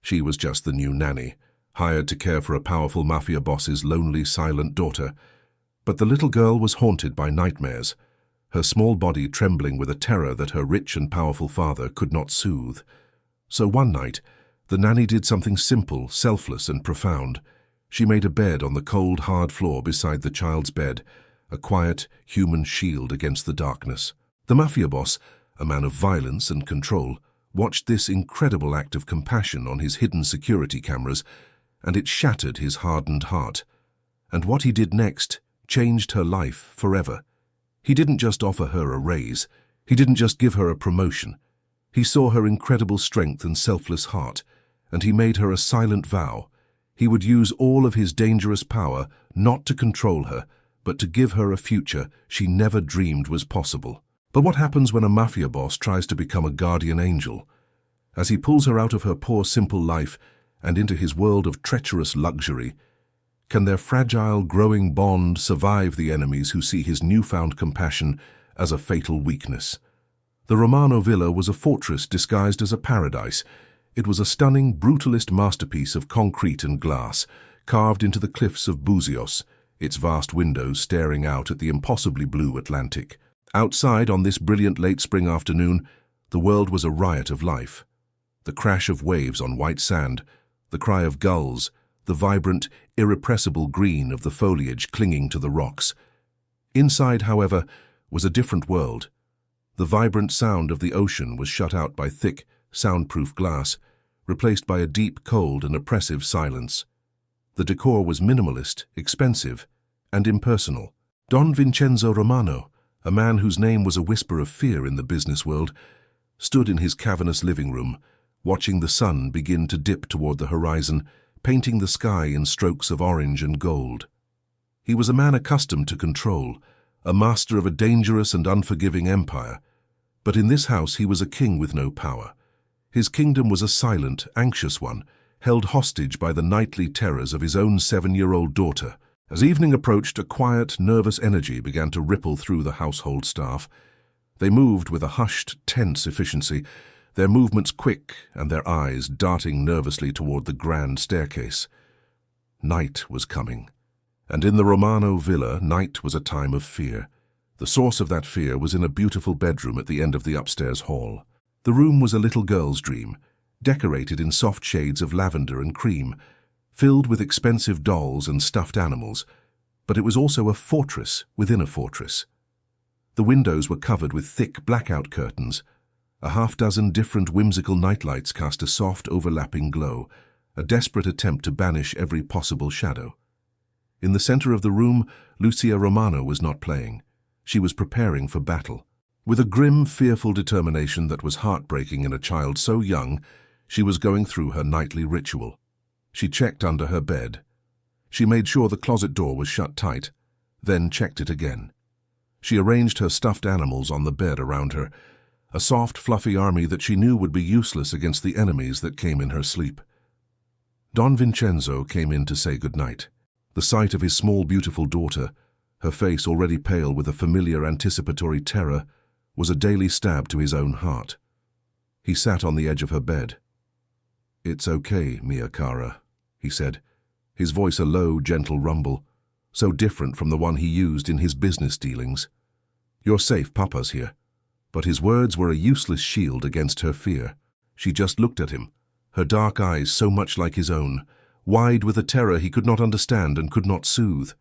She was just the new nanny, hired to care for a powerful mafia boss's lonely, silent daughter. But the little girl was haunted by nightmares, her small body trembling with a terror that her rich and powerful father could not soothe. So one night, the nanny did something simple, selfless, and profound. She made a bed on the cold, hard floor beside the child's bed, a quiet, human shield against the darkness. The mafia boss, a man of violence and control, watched this incredible act of compassion on his hidden security cameras, and it shattered his hardened heart. And what he did next changed her life forever. He didn't just offer her a raise. He didn't just give her a promotion. He saw her incredible strength and selfless heart, and he made her a silent vow. He would use all of his dangerous power not to control her, but to give her a future she never dreamed was possible. But what happens when a mafia boss tries to become a guardian angel? As he pulls her out of her poor, simple life and into his world of treacherous luxury, can their fragile, growing bond survive the enemies who see his newfound compassion as a fatal weakness? The Romano villa was a fortress disguised as a paradise. It was a stunning, brutalist masterpiece of concrete and glass, carved into the cliffs of Buzios, its vast windows staring out at the impossibly blue Atlantic. Outside, on this brilliant late spring afternoon, the world was a riot of life. The crash of waves on white sand, the cry of gulls, the vibrant, irrepressible green of the foliage clinging to the rocks. Inside, however, was a different world. The vibrant sound of the ocean was shut out by thick, soundproof glass, replaced by a deep, cold, and oppressive silence. The decor was minimalist, expensive, and impersonal. Don Vincenzo Romano, a man whose name was a whisper of fear in the business world, stood in his cavernous living room, watching the sun begin to dip toward the horizon, painting the sky in strokes of orange and gold. He was a man accustomed to control, a master of a dangerous and unforgiving empire. But in this house he was a king with no power. His kingdom was a silent, anxious one, held hostage by the nightly terrors of his own 7-year-old daughter. As evening approached, a quiet, nervous energy began to ripple through the household staff. They moved with a hushed, tense efficiency, their movements quick and their eyes darting nervously toward the grand staircase. Night was coming, and in the Romano villa, night was a time of fear. The source of that fear was in a beautiful bedroom at the end of the upstairs hall. The room was a little girl's dream, decorated in soft shades of lavender and cream, filled with expensive dolls and stuffed animals, but it was also a fortress within a fortress. The windows were covered with thick blackout curtains. A half-dozen different whimsical nightlights cast a soft, overlapping glow, a desperate attempt to banish every possible shadow. In the center of the room, Lucia Romano was not playing. She was preparing for battle. With a grim, fearful determination that was heartbreaking in a child so young, she was going through her nightly ritual. She checked under her bed. She made sure the closet door was shut tight, then checked it again. She arranged her stuffed animals on the bed around her, a soft, fluffy army that she knew would be useless against the enemies that came in her sleep. Don Vincenzo came in to say goodnight. The sight of his small, beautiful daughter, her face already pale with a familiar anticipatory terror, was a daily stab to his own heart. He sat on the edge of her bed. "It's okay, mia cara," he said, his voice a low, gentle rumble, so different from the one he used in his business dealings. "You're safe, Papa's here." But his words were a useless shield against her fear. She just looked at him, her dark eyes so much like his own, wide with a terror he could not understand and could not soothe.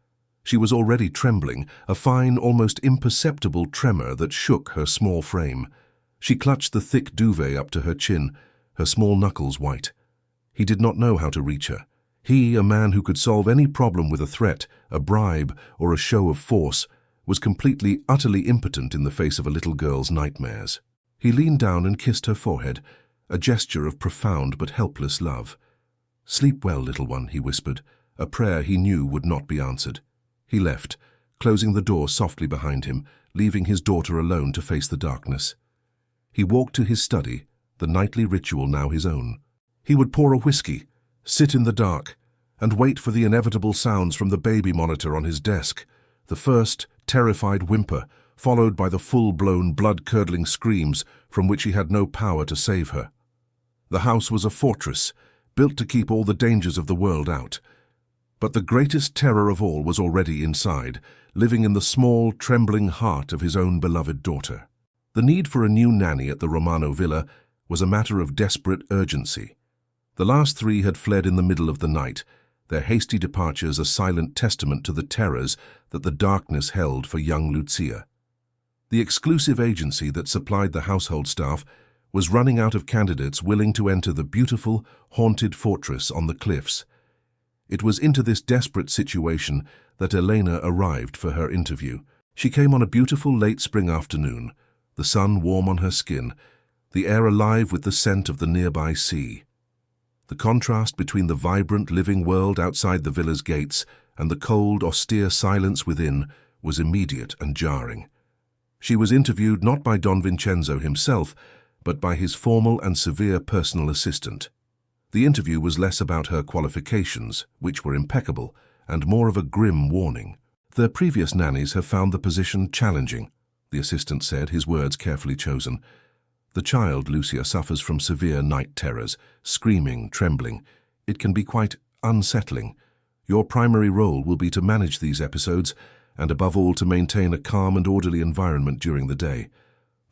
She was already trembling, a fine, almost imperceptible tremor that shook her small frame. She clutched the thick duvet up to her chin, her small knuckles white. He did not know how to reach her. He, a man who could solve any problem with a threat, a bribe, or a show of force, was completely, utterly impotent in the face of a little girl's nightmares. He leaned down and kissed her forehead, a gesture of profound but helpless love. "Sleep well, little one," he whispered, a prayer he knew would not be answered. He left, closing the door softly behind him, leaving his daughter alone to face the darkness. He walked to his study, the nightly ritual now his own. He would pour a whiskey, sit in the dark, and wait for the inevitable sounds from the baby monitor on his desk. The first, terrified whimper, followed by the full-blown, blood-curdling screams from which he had no power to save her. The house was a fortress, built to keep all the dangers of the world out. But the greatest terror of all was already inside, living in the small, trembling heart of his own beloved daughter. The need for a new nanny at the Romano villa was a matter of desperate urgency. The last three had fled in the middle of the night, their hasty departures a silent testament to the terrors that the darkness held for young Lucia. The exclusive agency that supplied the household staff was running out of candidates willing to enter the beautiful, haunted fortress on the cliffs. It was into this desperate situation that Elena arrived for her interview. She came on a beautiful late spring afternoon, the sun warm on her skin, the air alive with the scent of the nearby sea. The contrast between the vibrant, living world outside the villa's gates and the cold, austere silence within was immediate and jarring. She was interviewed not by Don Vincenzo himself, but by his formal and severe personal assistant. The interview was less about her qualifications, which were impeccable, and more of a grim warning. "Their previous nannies have found the position challenging," the assistant said, his words carefully chosen. "The child, Lucia, suffers from severe night terrors, screaming, trembling. It can be quite unsettling. Your primary role will be to manage these episodes, and above all to maintain a calm and orderly environment during the day.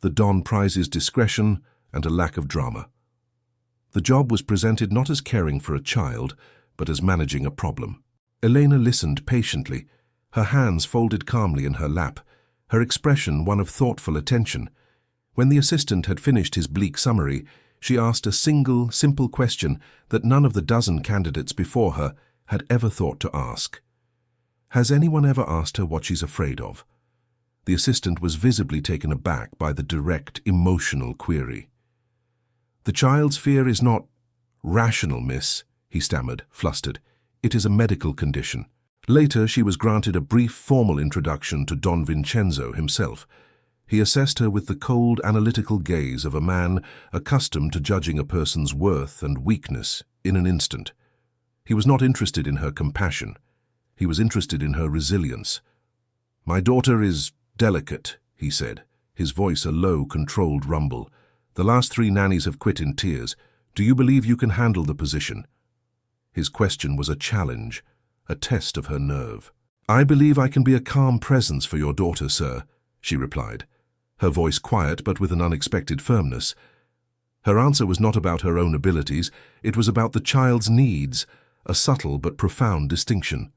The Don prizes discretion and a lack of drama." The job was presented not as caring for a child, but as managing a problem. Elena listened patiently, her hands folded calmly in her lap, her expression one of thoughtful attention. When the assistant had finished his bleak summary, she asked a single, simple question that none of the dozen candidates before her had ever thought to ask. "Has anyone ever asked her what she's afraid of?" The assistant was visibly taken aback by the direct, emotional query. "The child's fear is not rational, miss," he stammered, flustered. "It is a medical condition." Later, she was granted a brief formal introduction to Don Vincenzo himself. He assessed her with the cold, analytical gaze of a man accustomed to judging a person's worth and weakness in an instant. He was not interested in her compassion. He was interested in her resilience. "My daughter is delicate," he said, his voice a low, controlled rumble. "The last three nannies have quit in tears. Do you believe you can handle the position?" His question was a challenge, a test of her nerve. "I believe I can be a calm presence for your daughter, sir," she replied, her voice quiet but with an unexpected firmness. Her answer was not about her own abilities, it was about the child's needs, a subtle but profound distinction.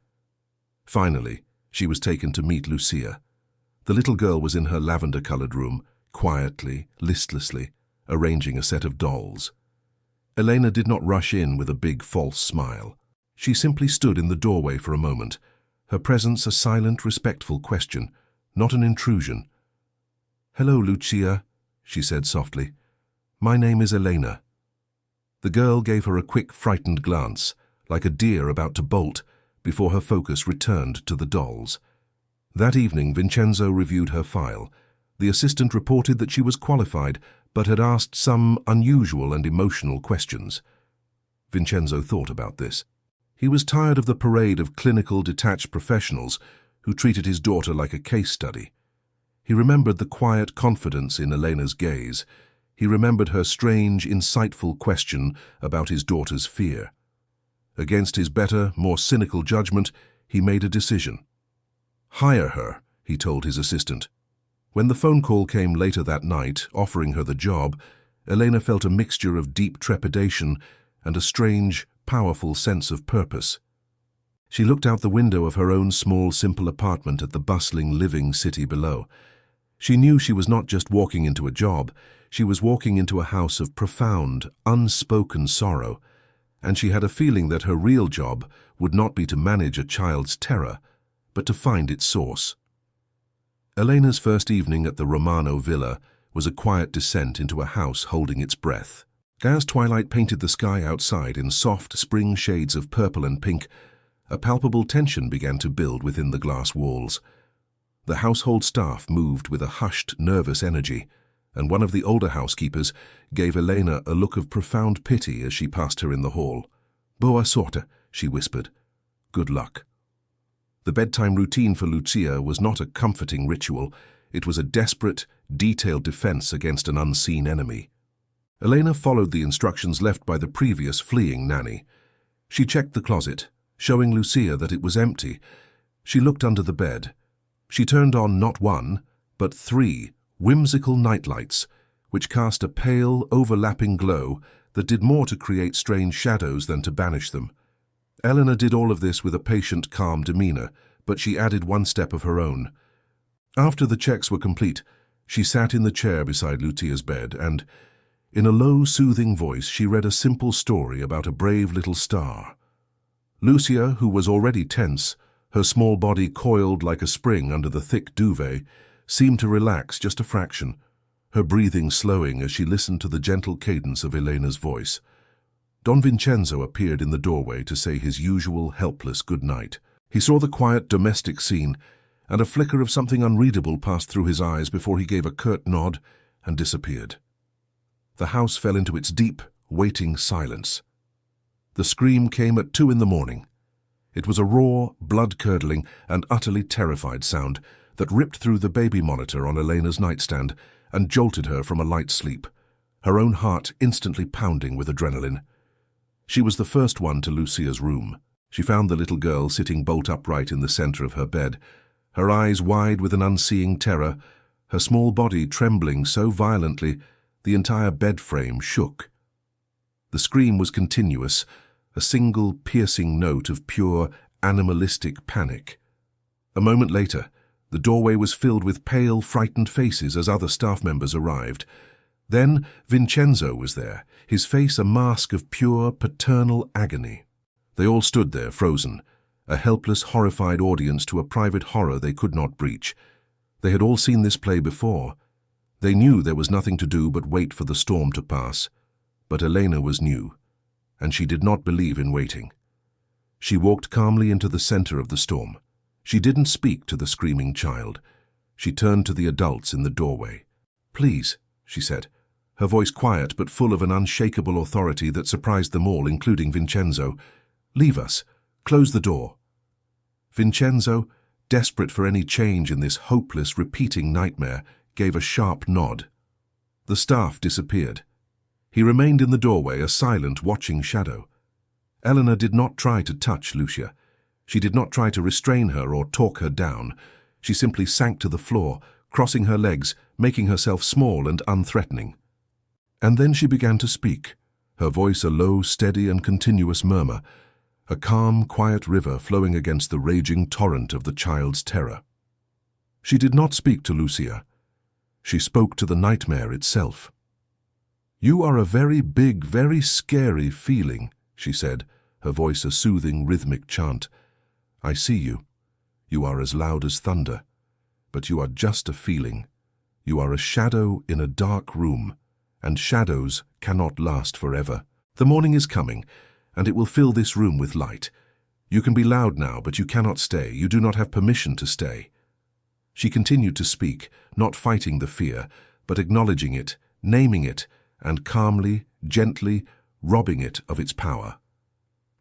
Finally, she was taken to meet Lucia. The little girl was in her lavender-colored room, quietly, listlessly, arranging a set of dolls. Elena did not rush in with a big false smile. She simply stood in the doorway for a moment, her presence a silent, respectful question, not an intrusion. "Hello, Lucia," she said softly. "My name is Elena." The girl gave her a quick, frightened glance, like a deer about to bolt, before her focus returned to the dolls. That evening, Vincenzo reviewed her file. The assistant reported that she was qualified, but had asked some unusual and emotional questions. Vincenzo thought about this. He was tired of the parade of clinical, detached professionals who treated his daughter like a case study. He remembered the quiet confidence in Elena's gaze. He remembered her strange, insightful question about his daughter's fear. Against his better, more cynical judgment, he made a decision. "Hire her," he told his assistant. When the phone call came later that night, offering her the job, Elena felt a mixture of deep trepidation and a strange, powerful sense of purpose. She looked out the window of her own small, simple apartment at the bustling, living city below. She knew she was not just walking into a job, she was walking into a house of profound, unspoken sorrow, and she had a feeling that her real job would not be to manage a child's terror, but to find its source. Elena's first evening at the Romano villa was a quiet descent into a house holding its breath. As twilight painted the sky outside in soft spring shades of purple and pink, a palpable tension began to build within the glass walls. The household staff moved with a hushed, nervous energy, and one of the older housekeepers gave Elena a look of profound pity as she passed her in the hall. "Boa sorte," she whispered. "Good luck." The bedtime routine for Lucia was not a comforting ritual, it was a desperate, detailed defense against an unseen enemy. Elena followed the instructions left by the previous fleeing nanny. She checked the closet, showing Lucia that it was empty. She looked under the bed. She turned on not one, but 3 whimsical nightlights, which cast a pale, overlapping glow that did more to create strange shadows than to banish them. Elena did all of this with a patient, calm demeanor, but she added one step of her own. After the checks were complete, she sat in the chair beside Lucia's bed and, in a low, soothing voice, she read a simple story about a brave little star. Lucia, who was already tense, her small body coiled like a spring under the thick duvet, seemed to relax just a fraction, her breathing slowing as she listened to the gentle cadence of Elena's voice. Don Vincenzo appeared in the doorway to say his usual helpless good night. He saw the quiet domestic scene, and a flicker of something unreadable passed through his eyes before he gave a curt nod and disappeared. The house fell into its deep, waiting silence. The scream came at 2 in the morning. It was a raw, blood-curdling, and utterly terrified sound that ripped through the baby monitor on Elena's nightstand and jolted her from a light sleep, her own heart instantly pounding with adrenaline. She was the first one to Lucia's room. She found the little girl sitting bolt upright in the center of her bed, her eyes wide with an unseeing terror, her small body trembling so violently the entire bed frame shook. The scream was continuous, a single piercing note of pure, animalistic panic. A moment later, the doorway was filled with pale, frightened faces as other staff members arrived. Then Vincenzo was there, his face a mask of pure, paternal agony. They all stood there, frozen, a helpless, horrified audience to a private horror they could not breach. They had all seen this play before. They knew there was nothing to do but wait for the storm to pass. But Elena was new, and she did not believe in waiting. She walked calmly into the center of the storm. She didn't speak to the screaming child. She turned to the adults in the doorway. "Please," she said, her voice quiet but full of an unshakable authority that surprised them all, including Vincenzo. "Leave us. Close the door." Vincenzo, desperate for any change in this hopeless, repeating nightmare, gave a sharp nod. The staff disappeared. He remained in the doorway, a silent, watching shadow. Elena did not try to touch Lucia. She did not try to restrain her or talk her down. She simply sank to the floor, crossing her legs, making herself small and unthreatening. And then she began to speak, her voice a low, steady and continuous murmur, a calm, quiet river flowing against the raging torrent of the child's terror. She did not speak to Lucia. She spoke to the nightmare itself. "You are a very big, very scary feeling," she said, her voice a soothing, rhythmic chant. "I see you. You are as loud as thunder. But you are just a feeling. You are a shadow in a dark room, and shadows cannot last forever. The morning is coming, and it will fill this room with light. You can be loud now, but you cannot stay. You do not have permission to stay." She continued to speak, not fighting the fear, but acknowledging it, naming it, and calmly, gently, robbing it of its power.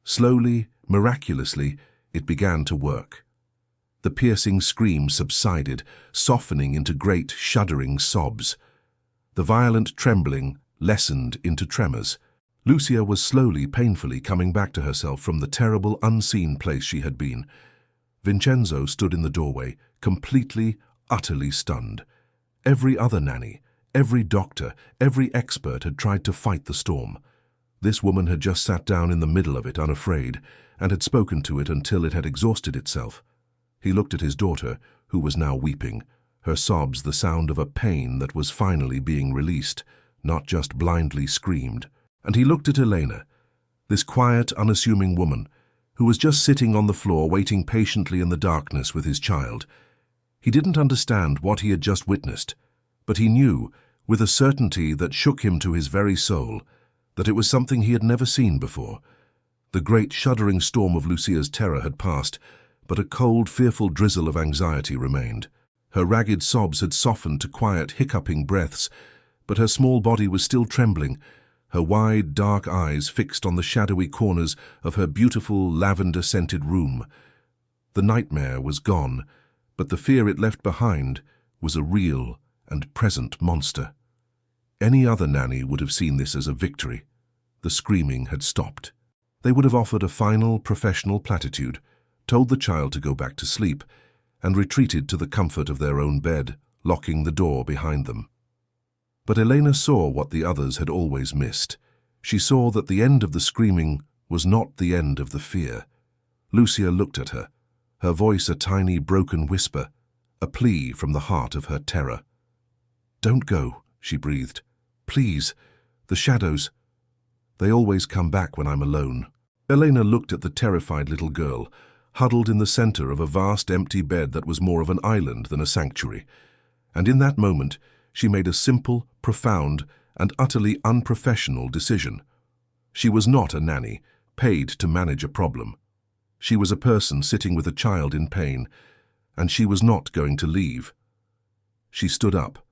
Slowly, miraculously, it began to work. The piercing scream subsided, softening into great, shuddering sobs. The violent trembling lessened into tremors. Lucia was slowly, painfully coming back to herself from the terrible, unseen place she had been. Vincenzo stood in the doorway, completely, utterly stunned. Every other nanny, every doctor, every expert had tried to fight the storm. This woman had just sat down in the middle of it, unafraid, and had spoken to it until it had exhausted itself. He looked at his daughter, who was now weeping, her sobs the sound of a pain that was finally being released, not just blindly screamed. And he looked at Elena, this quiet, unassuming woman, who was just sitting on the floor waiting patiently in the darkness with his child. He didn't understand what he had just witnessed, but he knew, with a certainty that shook him to his very soul, that it was something he had never seen before. The great shuddering storm of Lucia's terror had passed, but a cold, fearful drizzle of anxiety remained. Her ragged sobs had softened to quiet, hiccuping breaths, but her small body was still trembling, her wide, dark eyes fixed on the shadowy corners of her beautiful, lavender-scented room. The nightmare was gone, but the fear it left behind was a real and present monster. Any other nanny would have seen this as a victory. The screaming had stopped. They would have offered a final professional platitude, told the child to go back to sleep, and retreated to the comfort of their own bed, locking the door behind them. But Elena saw what the others had always missed. She saw that the end of the screaming was not the end of the fear. Lucia looked at her, her voice a tiny broken whisper, a plea from the heart of her terror. "Don't go," she breathed. "Please, the shadows. They always come back when I'm alone." Elena looked at the terrified little girl, huddled in the center of a vast empty bed that was more of an island than a sanctuary. And in that moment, she made a simple, profound, and utterly unprofessional decision. She was not a nanny, paid to manage a problem. She was a person sitting with a child in pain, and she was not going to leave. She stood up.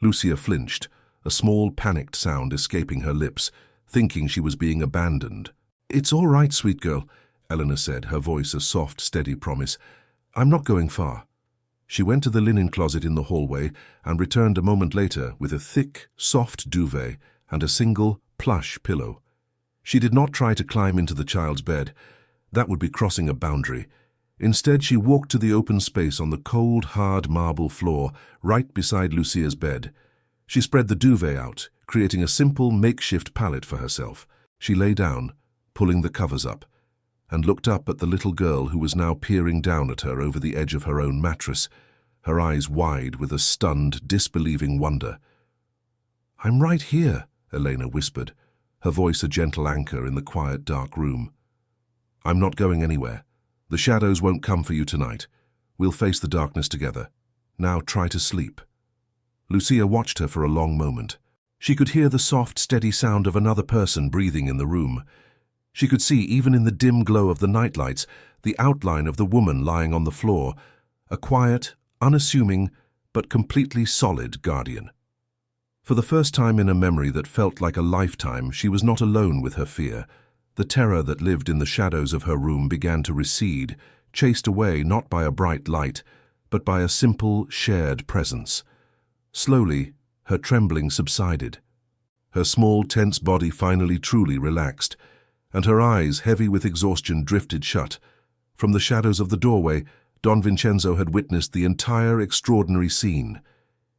Lucia flinched, a small panicked sound escaping her lips, thinking she was being abandoned. "It's all right, sweet girl," Eleanor said, her voice a soft, steady promise. "I'm not going far." She went to the linen closet in the hallway and returned a moment later with a thick, soft duvet and a single, plush pillow. She did not try to climb into the child's bed. That would be crossing a boundary. Instead, she walked to the open space on the cold, hard marble floor right beside Lucia's bed. She spread the duvet out, creating a simple makeshift pallet for herself. She lay down, pulling the covers up, and looked up at the little girl who was now peering down at her over the edge of her own mattress, her eyes wide with a stunned, disbelieving wonder. "I'm right here," Elena whispered, her voice a gentle anchor in the quiet, dark room. "I'm not going anywhere. The shadows won't come for you tonight. We'll face the darkness together. Now try to sleep." Lucia watched her for a long moment. She could hear the soft, steady sound of another person breathing in the room. She could see, even in the dim glow of the nightlights, the outline of the woman lying on the floor, a quiet, unassuming, but completely solid guardian. For the first time in a memory that felt like a lifetime, she was not alone with her fear. The terror that lived in the shadows of her room began to recede, chased away not by a bright light, but by a simple, shared presence. Slowly, her trembling subsided. Her small, tense body finally truly relaxed, and her eyes, heavy with exhaustion, drifted shut. From the shadows of the doorway, Don Vincenzo had witnessed the entire extraordinary scene.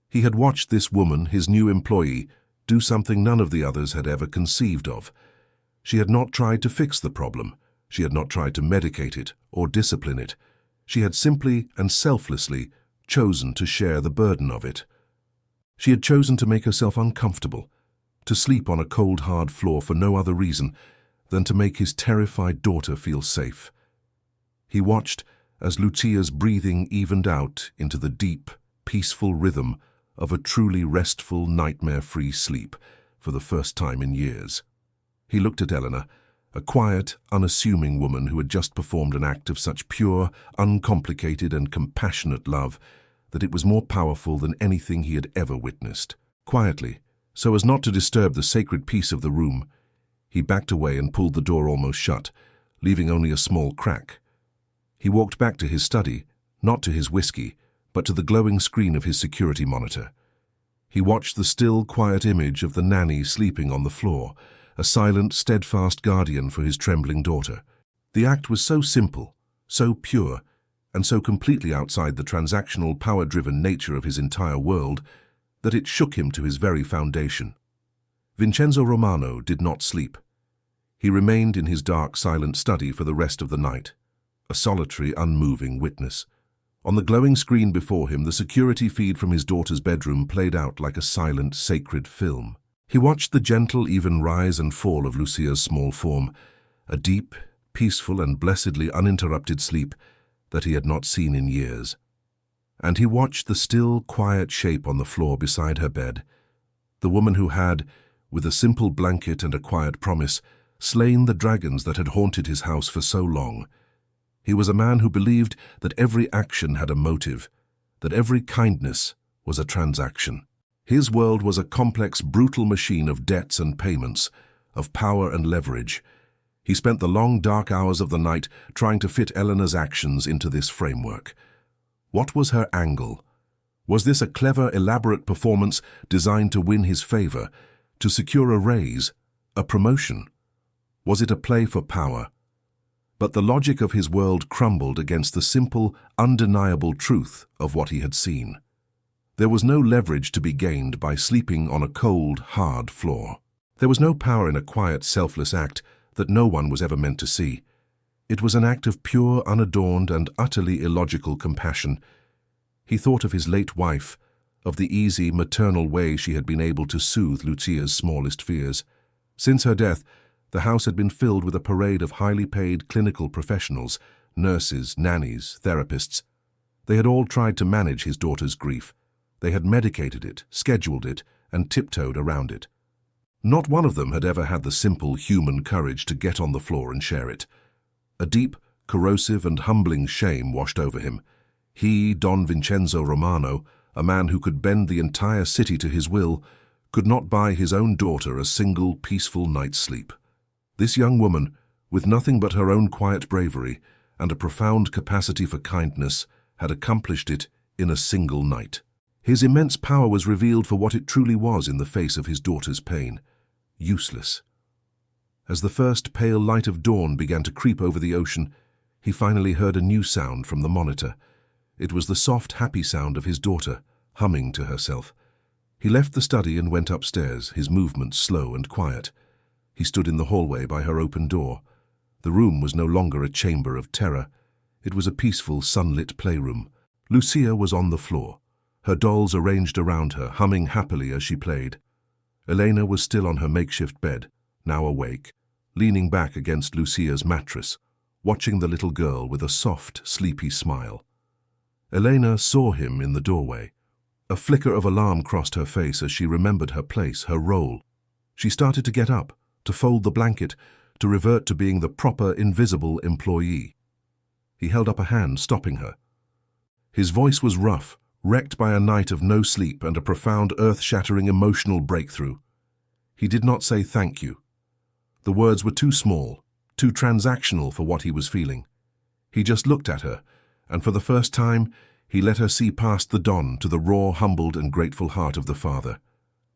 He had watched this woman, his new employee, do something none of the others had ever conceived of. She had not tried to fix the problem. She had not tried to medicate it or discipline it. She had simply and selflessly chosen to share the burden of it. She had chosen to make herself uncomfortable, to sleep on a cold, hard floor for no other reason than to make his terrified daughter feel safe. He watched as Lucia's breathing evened out into the deep, peaceful rhythm of a truly restful, nightmare-free sleep for the first time in years. He looked at Eleanor, a quiet, unassuming woman who had just performed an act of such pure, uncomplicated and compassionate love that it was more powerful than anything he had ever witnessed. Quietly, so as not to disturb the sacred peace of the room, he backed away and pulled the door almost shut, leaving only a small crack. He walked back to his study, not to his whiskey, but to the glowing screen of his security monitor. He watched the still, quiet image of the nanny sleeping on the floor, a silent, steadfast guardian for his trembling daughter. The act was so simple, so pure, and so completely outside the transactional, power-driven nature of his entire world that it shook him to his very foundation. Vincenzo Romano did not sleep. He remained in his dark, silent study for the rest of the night, a solitary, unmoving witness. On the glowing screen before him, the security feed from his daughter's bedroom played out like a silent, sacred film. He watched the gentle, even rise and fall of Lucia's small form, a deep, peaceful and blessedly uninterrupted sleep that he had not seen in years. And he watched the still, quiet shape on the floor beside her bed, the woman who had, with a simple blanket and a quiet promise, slain the dragons that had haunted his house for so long. He was a man who believed that every action had a motive, that every kindness was a transaction. His world was a complex, brutal machine of debts and payments, of power and leverage. He spent the long, dark hours of the night trying to fit Eleanor's actions into this framework. What was her angle? Was this a clever, elaborate performance designed to win his favor, to secure a raise, a promotion? Was it a play for power? But the logic of his world crumbled against the simple, undeniable truth of what he had seen. There was no leverage to be gained by sleeping on a cold, hard floor. There was no power in a quiet, selfless act that no one was ever meant to see. It was an act of pure, unadorned, and utterly illogical compassion. He thought of his late wife, of the easy, maternal way she had been able to soothe Lucia's smallest fears. Since her death, the house had been filled with a parade of highly paid clinical professionals, nurses, nannies, therapists. They had all tried to manage his daughter's grief. They had medicated it, scheduled it, and tiptoed around it. Not one of them had ever had the simple human courage to get on the floor and share it. A deep, corrosive, and humbling shame washed over him. He, Don Vincenzo Romano, a man who could bend the entire city to his will, could not buy his own daughter a single peaceful night's sleep. This young woman, with nothing but her own quiet bravery and a profound capacity for kindness, had accomplished it in a single night. His immense power was revealed for what it truly was in the face of his daughter's pain. Useless. As the first pale light of dawn began to creep over the ocean, he finally heard a new sound from the monitor. It was the soft, happy sound of his daughter, humming to herself. He left the study and went upstairs, his movements slow and quiet. He stood in the hallway by her open door. The room was no longer a chamber of terror. It was a peaceful, sunlit playroom. Lucia was on the floor, her dolls arranged around her, humming happily as she played. Elena was still on her makeshift bed, now awake, leaning back against Lucia's mattress, watching the little girl with a soft, sleepy smile. Elena saw him in the doorway. A flicker of alarm crossed her face as she remembered her place, her role. She started to get up, to fold the blanket, to revert to being the proper, invisible employee. He held up a hand, stopping her. His voice was rough, wrecked by a night of no sleep and a profound, earth-shattering emotional breakthrough. He did not say thank you. The words were too small, too transactional for what he was feeling. He just looked at her, and for the first time, he let her see past the Don to the raw, humbled, and grateful heart of the father.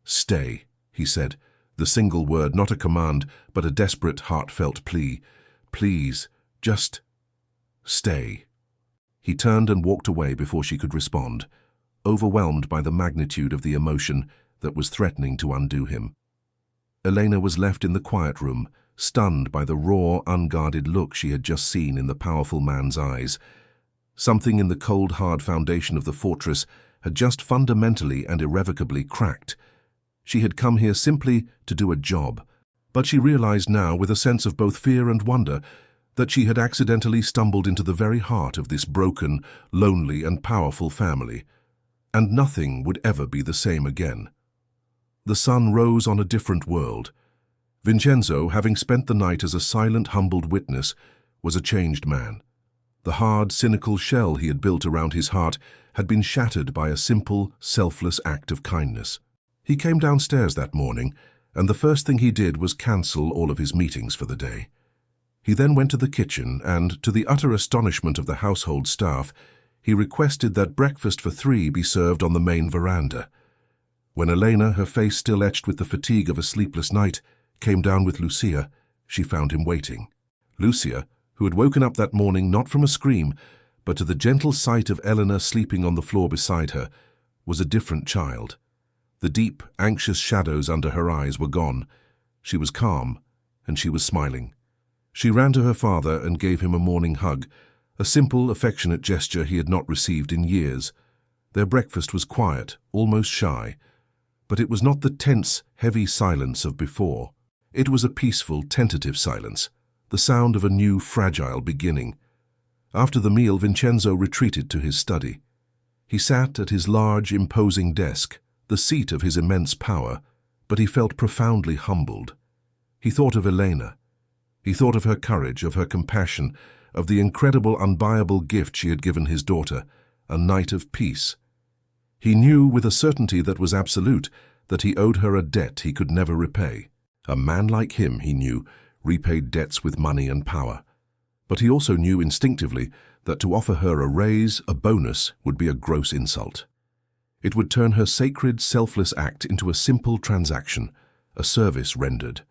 "Stay," he said, the single word, not a command, but a desperate, heartfelt plea. "Please, just stay." He turned and walked away before she could respond, overwhelmed by the magnitude of the emotion that was threatening to undo him. Elena was left in the quiet room, stunned by the raw, unguarded look she had just seen in the powerful man's eyes. Something in the cold, hard foundation of the fortress had just fundamentally and irrevocably cracked. She had come here simply to do a job, but she realized now, with a sense of both fear and wonder, that she had accidentally stumbled into the very heart of this broken, lonely, and powerful family, and nothing would ever be the same again. The sun rose on a different world. Vincenzo, having spent the night as a silent, humbled witness, was a changed man. The hard, cynical shell he had built around his heart had been shattered by a simple, selfless act of kindness. He came downstairs that morning, and the first thing he did was cancel all of his meetings for the day. He then went to the kitchen and, to the utter astonishment of the household staff, he requested that breakfast for 3 be served on the main veranda. When Elena, her face still etched with the fatigue of a sleepless night, came down with Lucia, she found him waiting. Lucia, who had woken up that morning not from a scream, but to the gentle sight of Eleanor sleeping on the floor beside her, was a different child. The deep, anxious shadows under her eyes were gone. She was calm, and she was smiling. She ran to her father and gave him a morning hug, a simple, affectionate gesture he had not received in years. Their breakfast was quiet, almost shy, but it was not the tense, heavy silence of before. It was a peaceful, tentative silence, the sound of a new, fragile beginning. After the meal, Vincenzo retreated to his study. He sat at his large, imposing desk, the seat of his immense power, but he felt profoundly humbled. He thought of Elena. He thought of her courage, of her compassion, of the incredible, unbuyable gift she had given his daughter, a night of peace. He knew with a certainty that was absolute that he owed her a debt he could never repay. A man like him, he knew, repaid debts with money and power. But he also knew instinctively that to offer her a raise, a bonus, would be a gross insult. It would turn her sacred, selfless act into a simple transaction, a service rendered.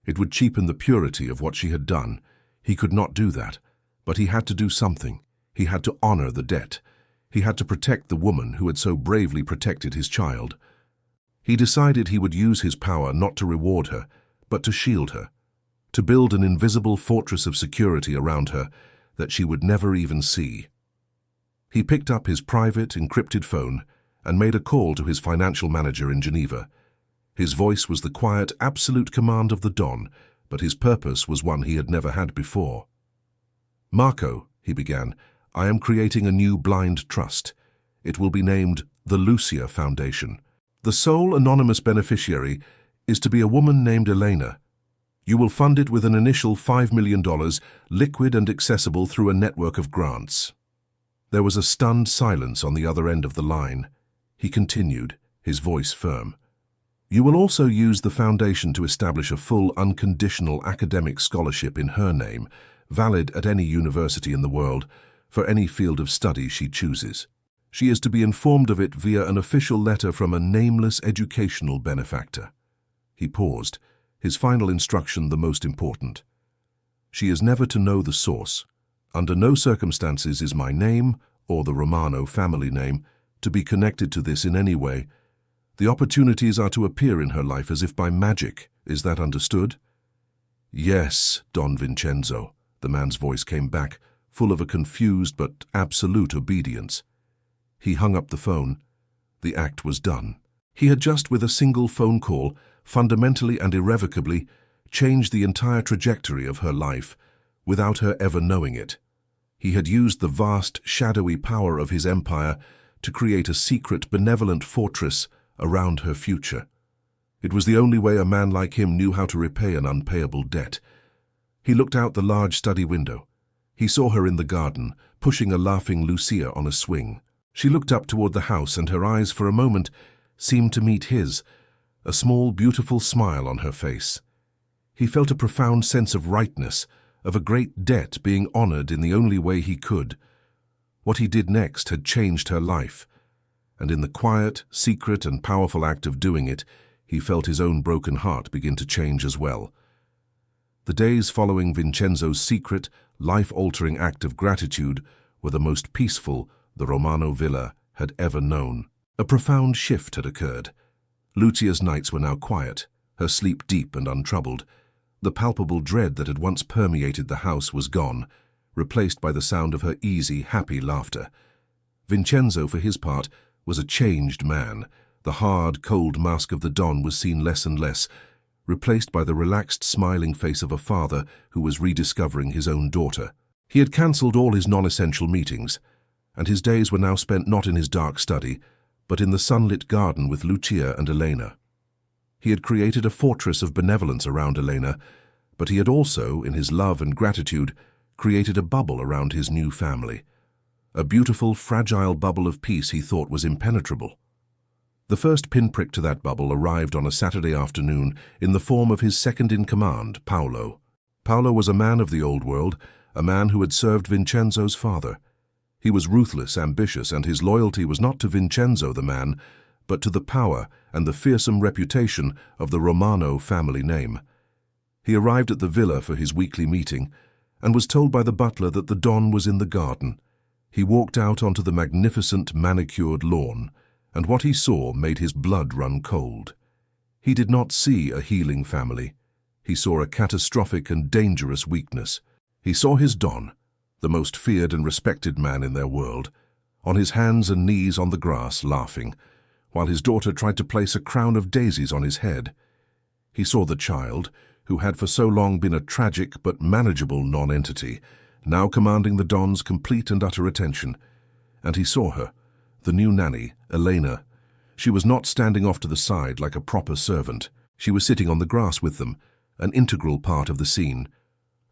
It would cheapen the purity of what she had done. He could not do that, but he had to do something. He had to honor the debt. He had to protect the woman who had so bravely protected his child. He decided he would use his power not to reward her, but to shield her, to build an invisible fortress of security around her that she would never even see. He picked up his private, encrypted phone and made a call to his financial manager in Geneva. His voice was the quiet, absolute command of the Don, but his purpose was one he had never had before. "Marco," he began, "I am creating a new blind trust. It will be named the Lucia Foundation. The sole anonymous beneficiary is to be a woman named Elena. You will fund it with an initial $5 million, liquid and accessible through a network of grants." There was a stunned silence on the other end of the line. He continued, his voice firm. "You will also use the foundation to establish a full, unconditional academic scholarship in her name, valid at any university in the world, for any field of study she chooses. She is to be informed of it via an official letter from a nameless educational benefactor." He paused, his final instruction the most important. "She is never to know the source. Under no circumstances is my name, or the Romano family name, to be connected to this in any way. The opportunities are to appear in her life as if by magic. Is that understood?" "Yes, Don Vincenzo," the man's voice came back, full of a confused but absolute obedience. He hung up the phone. The act was done. He had just, with a single phone call, fundamentally and irrevocably, changed the entire trajectory of her life, without her ever knowing it. He had used the vast, shadowy power of his empire to create a secret, benevolent fortress around her future. It was the only way a man like him knew how to repay an unpayable debt. He looked out the large study window. He saw her in the garden, pushing a laughing Lucia on a swing. She looked up toward the house, and her eyes for a moment seemed to meet his, a small, beautiful smile on her face. He felt a profound sense of rightness, of a great debt being honored in the only way he could. What he did next had changed her life, and in the quiet, secret, and powerful act of doing it, he felt his own broken heart begin to change as well. The days following Vincenzo's secret, life-altering act of gratitude were the most peaceful the Romano villa had ever known. A profound shift had occurred. Lucia's nights were now quiet, her sleep deep and untroubled. The palpable dread that had once permeated the house was gone, replaced by the sound of her easy, happy laughter. Vincenzo, for his part, was a changed man. The hard, cold mask of the Don was seen less and less, replaced by the relaxed, smiling face of a father who was rediscovering his own daughter. He had cancelled all his non-essential meetings, and his days were now spent not in his dark study, but in the sunlit garden with Lucia and Elena. He had created a fortress of benevolence around Elena, but he had also, in his love and gratitude, created a bubble around his new family. A beautiful, fragile bubble of peace he thought was impenetrable. The first pinprick to that bubble arrived on a Saturday afternoon in the form of his second-in-command, Paolo. Paolo was a man of the old world, a man who had served Vincenzo's father. He was ruthless, ambitious, and his loyalty was not to Vincenzo the man, but to the power and the fearsome reputation of the Romano family name. He arrived at the villa for his weekly meeting and was told by the butler that the Don was in the garden. He walked out onto the magnificent manicured lawn, and what he saw made his blood run cold. He did not see a healing family. He saw a catastrophic and dangerous weakness. He saw his Don, the most feared and respected man in their world, on his hands and knees on the grass, laughing, while his daughter tried to place a crown of daisies on his head. He saw the child, who had for so long been a tragic but manageable non-entity, now commanding the Don's complete and utter attention. And he saw her, the new nanny, Elena. She was not standing off to the side like a proper servant. She was sitting on the grass with them, an integral part of the scene,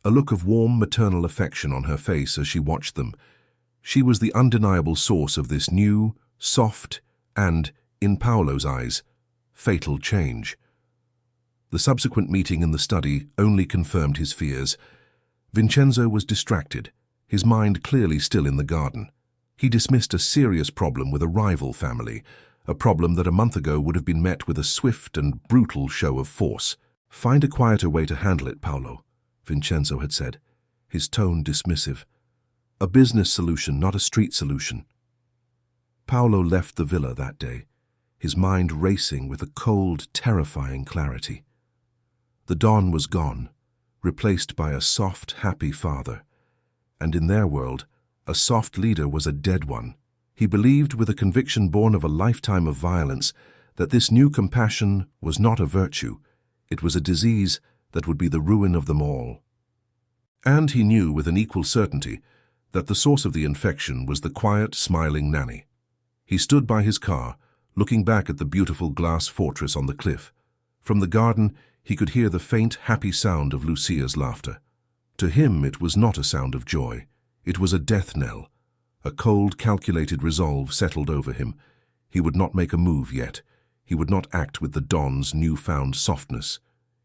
a look of warm maternal affection on her face as she watched them. She was the undeniable source of this new, soft, and, in Paolo's eyes, fatal change. The subsequent meeting in the study only confirmed his fears. Vincenzo was distracted, his mind clearly still in the garden. He dismissed a serious problem with a rival family, a problem that a month ago would have been met with a swift and brutal show of force. "Find a quieter way to handle it, Paolo," Vincenzo had said, his tone dismissive. "A business solution, not a street solution." Paolo left the villa that day, his mind racing with a cold, terrifying clarity. The Don was gone, replaced by a soft, happy father. And in their world, a soft leader was a dead one. He believed, with a conviction born of a lifetime of violence, that this new compassion was not a virtue. It was a disease that would be the ruin of them all. And he knew with an equal certainty that the source of the infection was the quiet, smiling nanny. He stood by his car, looking back at the beautiful glass fortress on the cliff. From the garden, he could hear the faint, happy sound of Lucia's laughter. To him, it was not a sound of joy. It was a death knell. A cold, calculated resolve settled over him. He would not make a move yet. He would not act with the Don's newfound softness.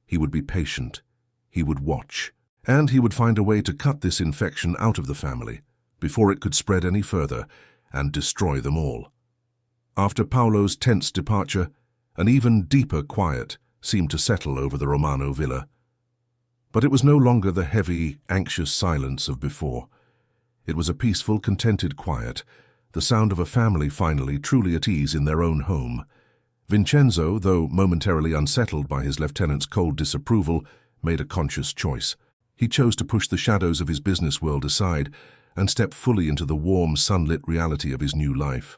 He would be patient. He would watch. And he would find a way to cut this infection out of the family before it could spread any further and destroy them all. After Paolo's tense departure, an even deeper quiet seemed to settle over the Romano villa. But it was no longer the heavy, anxious silence of before. It was a peaceful, contented quiet, the sound of a family finally truly at ease in their own home. Vincenzo, though momentarily unsettled by his lieutenant's cold disapproval, made a conscious choice. He chose to push the shadows of his business world aside and step fully into the warm, sunlit reality of his new life.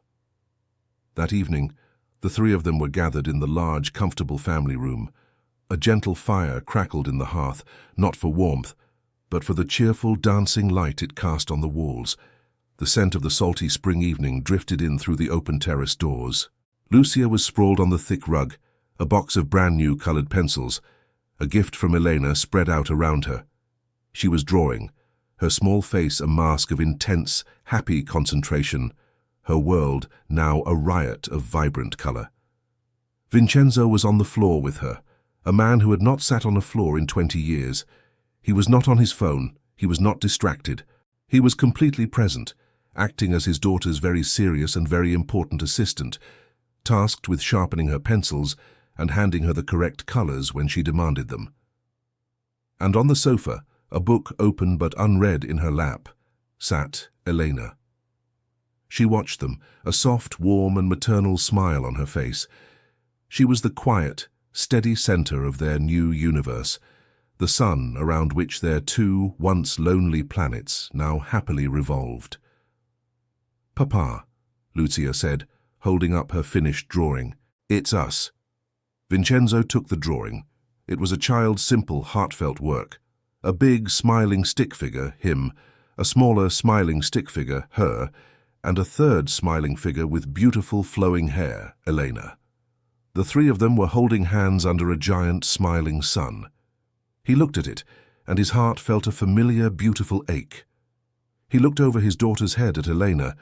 That evening, the three of them were gathered in the large, comfortable family room. A gentle fire crackled in the hearth, not for warmth, but for the cheerful, dancing light it cast on the walls. The scent of the salty spring evening drifted in through the open terrace doors. Lucia was sprawled on the thick rug, a box of brand-new colored pencils, a gift from Elena spread out around her. She was drawing, her small face a mask of intense, happy concentration, her world now a riot of vibrant color. Vincenzo was on the floor with her, a man who had not sat on a floor in 20 years. He was not on his phone, he was not distracted. He was completely present, acting as his daughter's very serious and very important assistant, tasked with sharpening her pencils and handing her the correct colors when she demanded them. And on the sofa, a book open but unread in her lap, sat Elena. She watched them, a soft, warm and maternal smile on her face. She was the quiet, steady center of their new universe, the sun around which their two once lonely planets now happily revolved. "Papa," Lucia said, holding up her finished drawing. "It's us." Vincenzo took the drawing. It was a child's simple, heartfelt work. A big, smiling stick figure, him, a smaller, smiling stick figure, her, and a third smiling figure with beautiful, flowing hair, Elena. The three of them were holding hands under a giant, smiling sun. He looked at it, and his heart felt a familiar, beautiful ache. He looked over his daughter's head at Elena,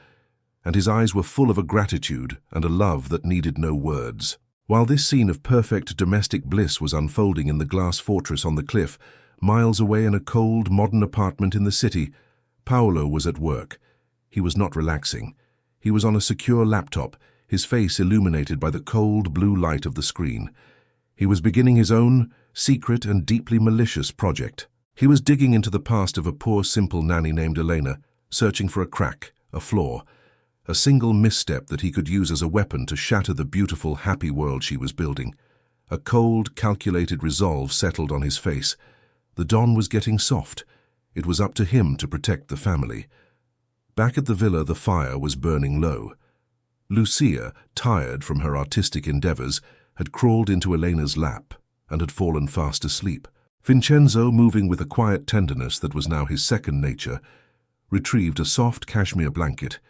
and his eyes were full of a gratitude and a love that needed no words. While this scene of perfect domestic bliss was unfolding in the glass fortress on the cliff, miles away in a cold, modern apartment in the city, Paolo was at work. He was not relaxing. He was on a secure laptop, his face illuminated by the cold blue light of the screen. He was beginning his own secret and deeply malicious project. He was digging into the past of a poor, simple nanny named Elena, searching for a crack, a flaw, a single misstep that he could use as a weapon to shatter the beautiful, happy world she was building. A cold, calculated resolve settled on his face. The Don was getting soft. It was up to him to protect the family. Back at the villa, the fire was burning low. Lucia, tired from her artistic endeavors, had crawled into Elena's lap and had fallen fast asleep. Vincenzo, moving with a quiet tenderness that was now his second nature, retrieved a soft cashmere blanket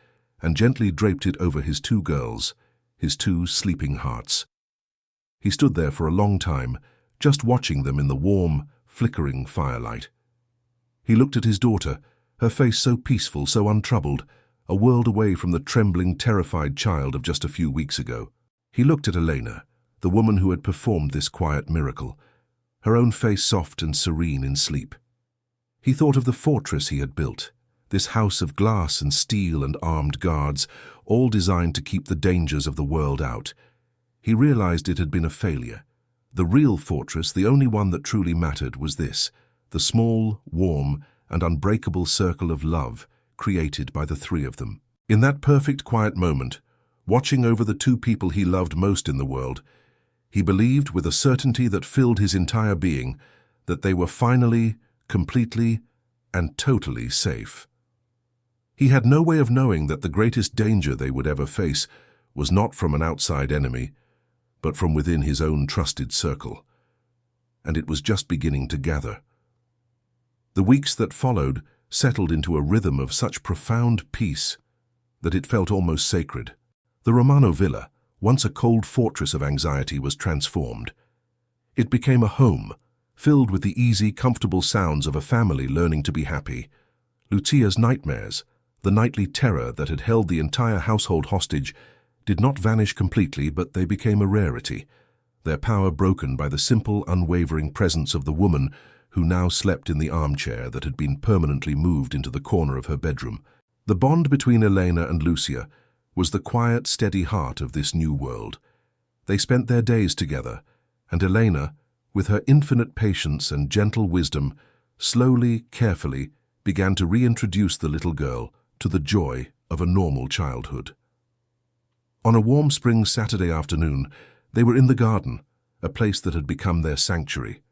and gently draped it over his two girls, his two sleeping hearts. He stood there for a long time, just watching them in the warm, flickering firelight. He looked at his daughter, her face so peaceful, so untroubled, a world away from the trembling, terrified child of just a few weeks ago. He looked at Elena, the woman who had performed this quiet miracle, her own face soft and serene in sleep. He thought of the fortress he had built, this house of glass and steel and armed guards, all designed to keep the dangers of the world out. He realized it had been a failure. The real fortress, the only one that truly mattered, was this, the small, warm, and unbreakable circle of love created by the three of them. In that perfect quiet moment, watching over the two people he loved most in the world, he believed with a certainty that filled his entire being that they were finally, completely, and totally safe. He had no way of knowing that the greatest danger they would ever face was not from an outside enemy, but from within his own trusted circle. And it was just beginning to gather. The weeks that followed settled into a rhythm of such profound peace that it felt almost sacred. The Romano villa, once a cold fortress of anxiety, was transformed. It became a home, filled with the easy, comfortable sounds of a family learning to be happy. Lucia's nightmares, the nightly terror that had held the entire household hostage, did not vanish completely, but they became a rarity, their power broken by the simple, unwavering presence of the woman who now slept in the armchair that had been permanently moved into the corner of her bedroom. The bond between Elena and Lucia was the quiet, steady heart of this new world. They spent their days together, and Elena, with her infinite patience and gentle wisdom, slowly, carefully, began to reintroduce the little girl to the joy of a normal childhood. On a warm spring Saturday afternoon, they were in the garden, a place that had become their sanctuary.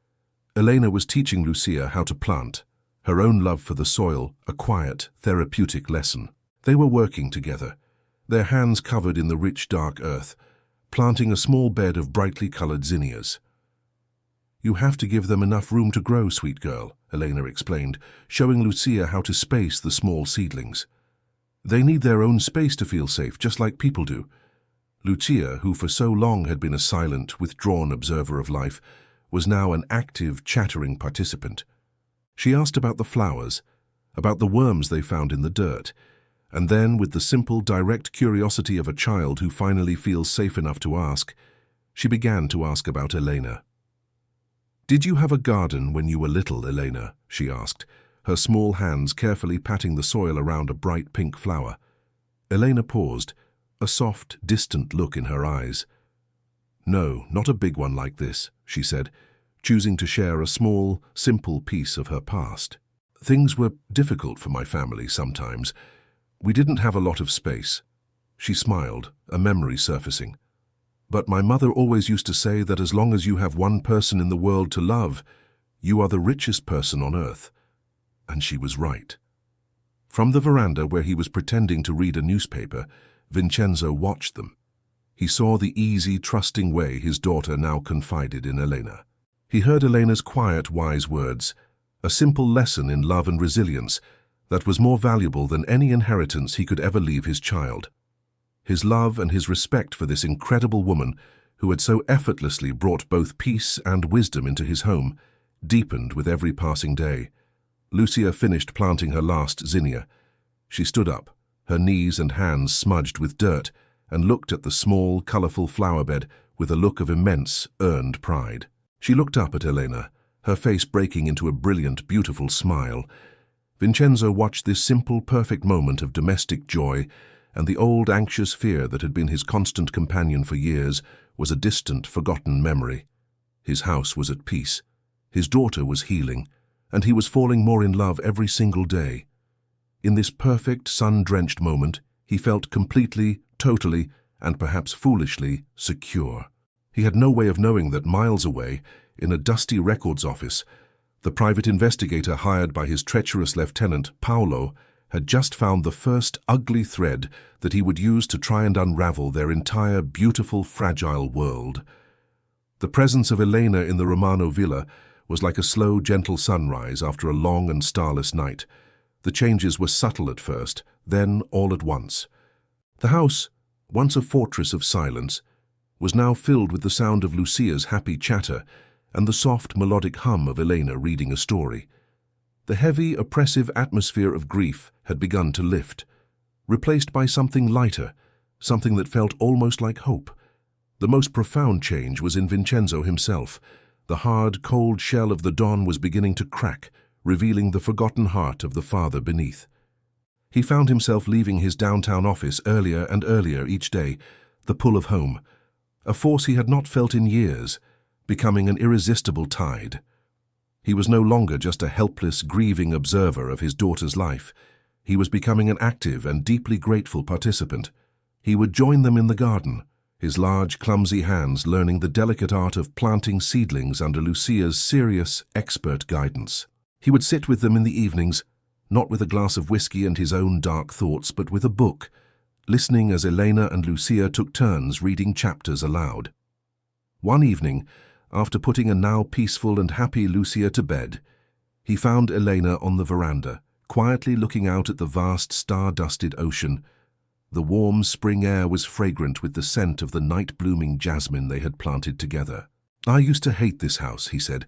Elena was teaching Lucia how to plant, her own love for the soil, a quiet, therapeutic lesson. They were working together, their hands covered in the rich, dark earth, planting a small bed of brightly colored zinnias. "You have to give them enough room to grow, sweet girl," Elena explained, showing Lucia how to space the small seedlings. "They need their own space to feel safe, just like people do." Lucia, who for so long had been a silent, withdrawn observer of life, was now an active, chattering participant. She asked about the flowers, about the worms they found in the dirt, and then, with the simple, direct curiosity of a child who finally feels safe enough to ask, she began to ask about Elena. "Did you have a garden when you were little, Elena?" she asked, her small hands carefully patting the soil around a bright pink flower. Elena paused, a soft, distant look in her eyes. "No, not a big one like this," she said, choosing to share a small, simple piece of her past. "Things were difficult for my family sometimes. We didn't have a lot of space." She smiled, a memory surfacing. "But my mother always used to say that as long as you have one person in the world to love, you are the richest person on earth." And she was right. From the veranda where he was pretending to read a newspaper, Vincenzo watched them. He saw the easy, trusting way his daughter now confided in Elena. He heard Elena's quiet, wise words, a simple lesson in love and resilience that was more valuable than any inheritance he could ever leave his child. His love and his respect for this incredible woman, who had so effortlessly brought both peace and wisdom into his home, deepened with every passing day. Lucia finished planting her last zinnia. She stood up, her knees and hands smudged with dirt, and looked at the small, colorful flower bed with a look of immense, earned pride. She looked up at Elena, her face breaking into a brilliant, beautiful smile. Vincenzo watched this simple, perfect moment of domestic joy, and the old, anxious fear that had been his constant companion for years was a distant, forgotten memory. His house was at peace. His daughter was healing, and he was falling more in love every single day. In this perfect, sun-drenched moment, he felt completely, totally, and perhaps foolishly secure. He had no way of knowing that miles away, in a dusty records office, the private investigator hired by his treacherous lieutenant, Paolo, had just found the first ugly thread that he would use to try and unravel their entire beautiful, fragile world. The presence of Elena in the Romano villa was like a slow, gentle sunrise after a long and starless night. The changes were subtle at first, then all at once. The house, once a fortress of silence, was now filled with the sound of Lucia's happy chatter and the soft, melodic hum of Elena reading a story. The heavy, oppressive atmosphere of grief had begun to lift, replaced by something lighter, something that felt almost like hope. The most profound change was in Vincenzo himself. The hard, cold shell of the Don was beginning to crack, revealing the forgotten heart of the father beneath. He found himself leaving his downtown office earlier and earlier each day, the pull of home, a force he had not felt in years, becoming an irresistible tide. He was no longer just a helpless, grieving observer of his daughter's life. He was becoming an active and deeply grateful participant. He would join them in the garden, his large, clumsy hands learning the delicate art of planting seedlings under Lucia's serious, expert guidance. He would sit with them in the evenings, not with a glass of whiskey and his own dark thoughts, but with a book, listening as Elena and Lucia took turns reading chapters aloud. One evening, after putting a now peaceful and happy Lucia to bed, he found Elena on the veranda, quietly looking out at the vast star-dusted ocean. The warm spring air was fragrant with the scent of the night-blooming jasmine they had planted together. "I used to hate this house," he said,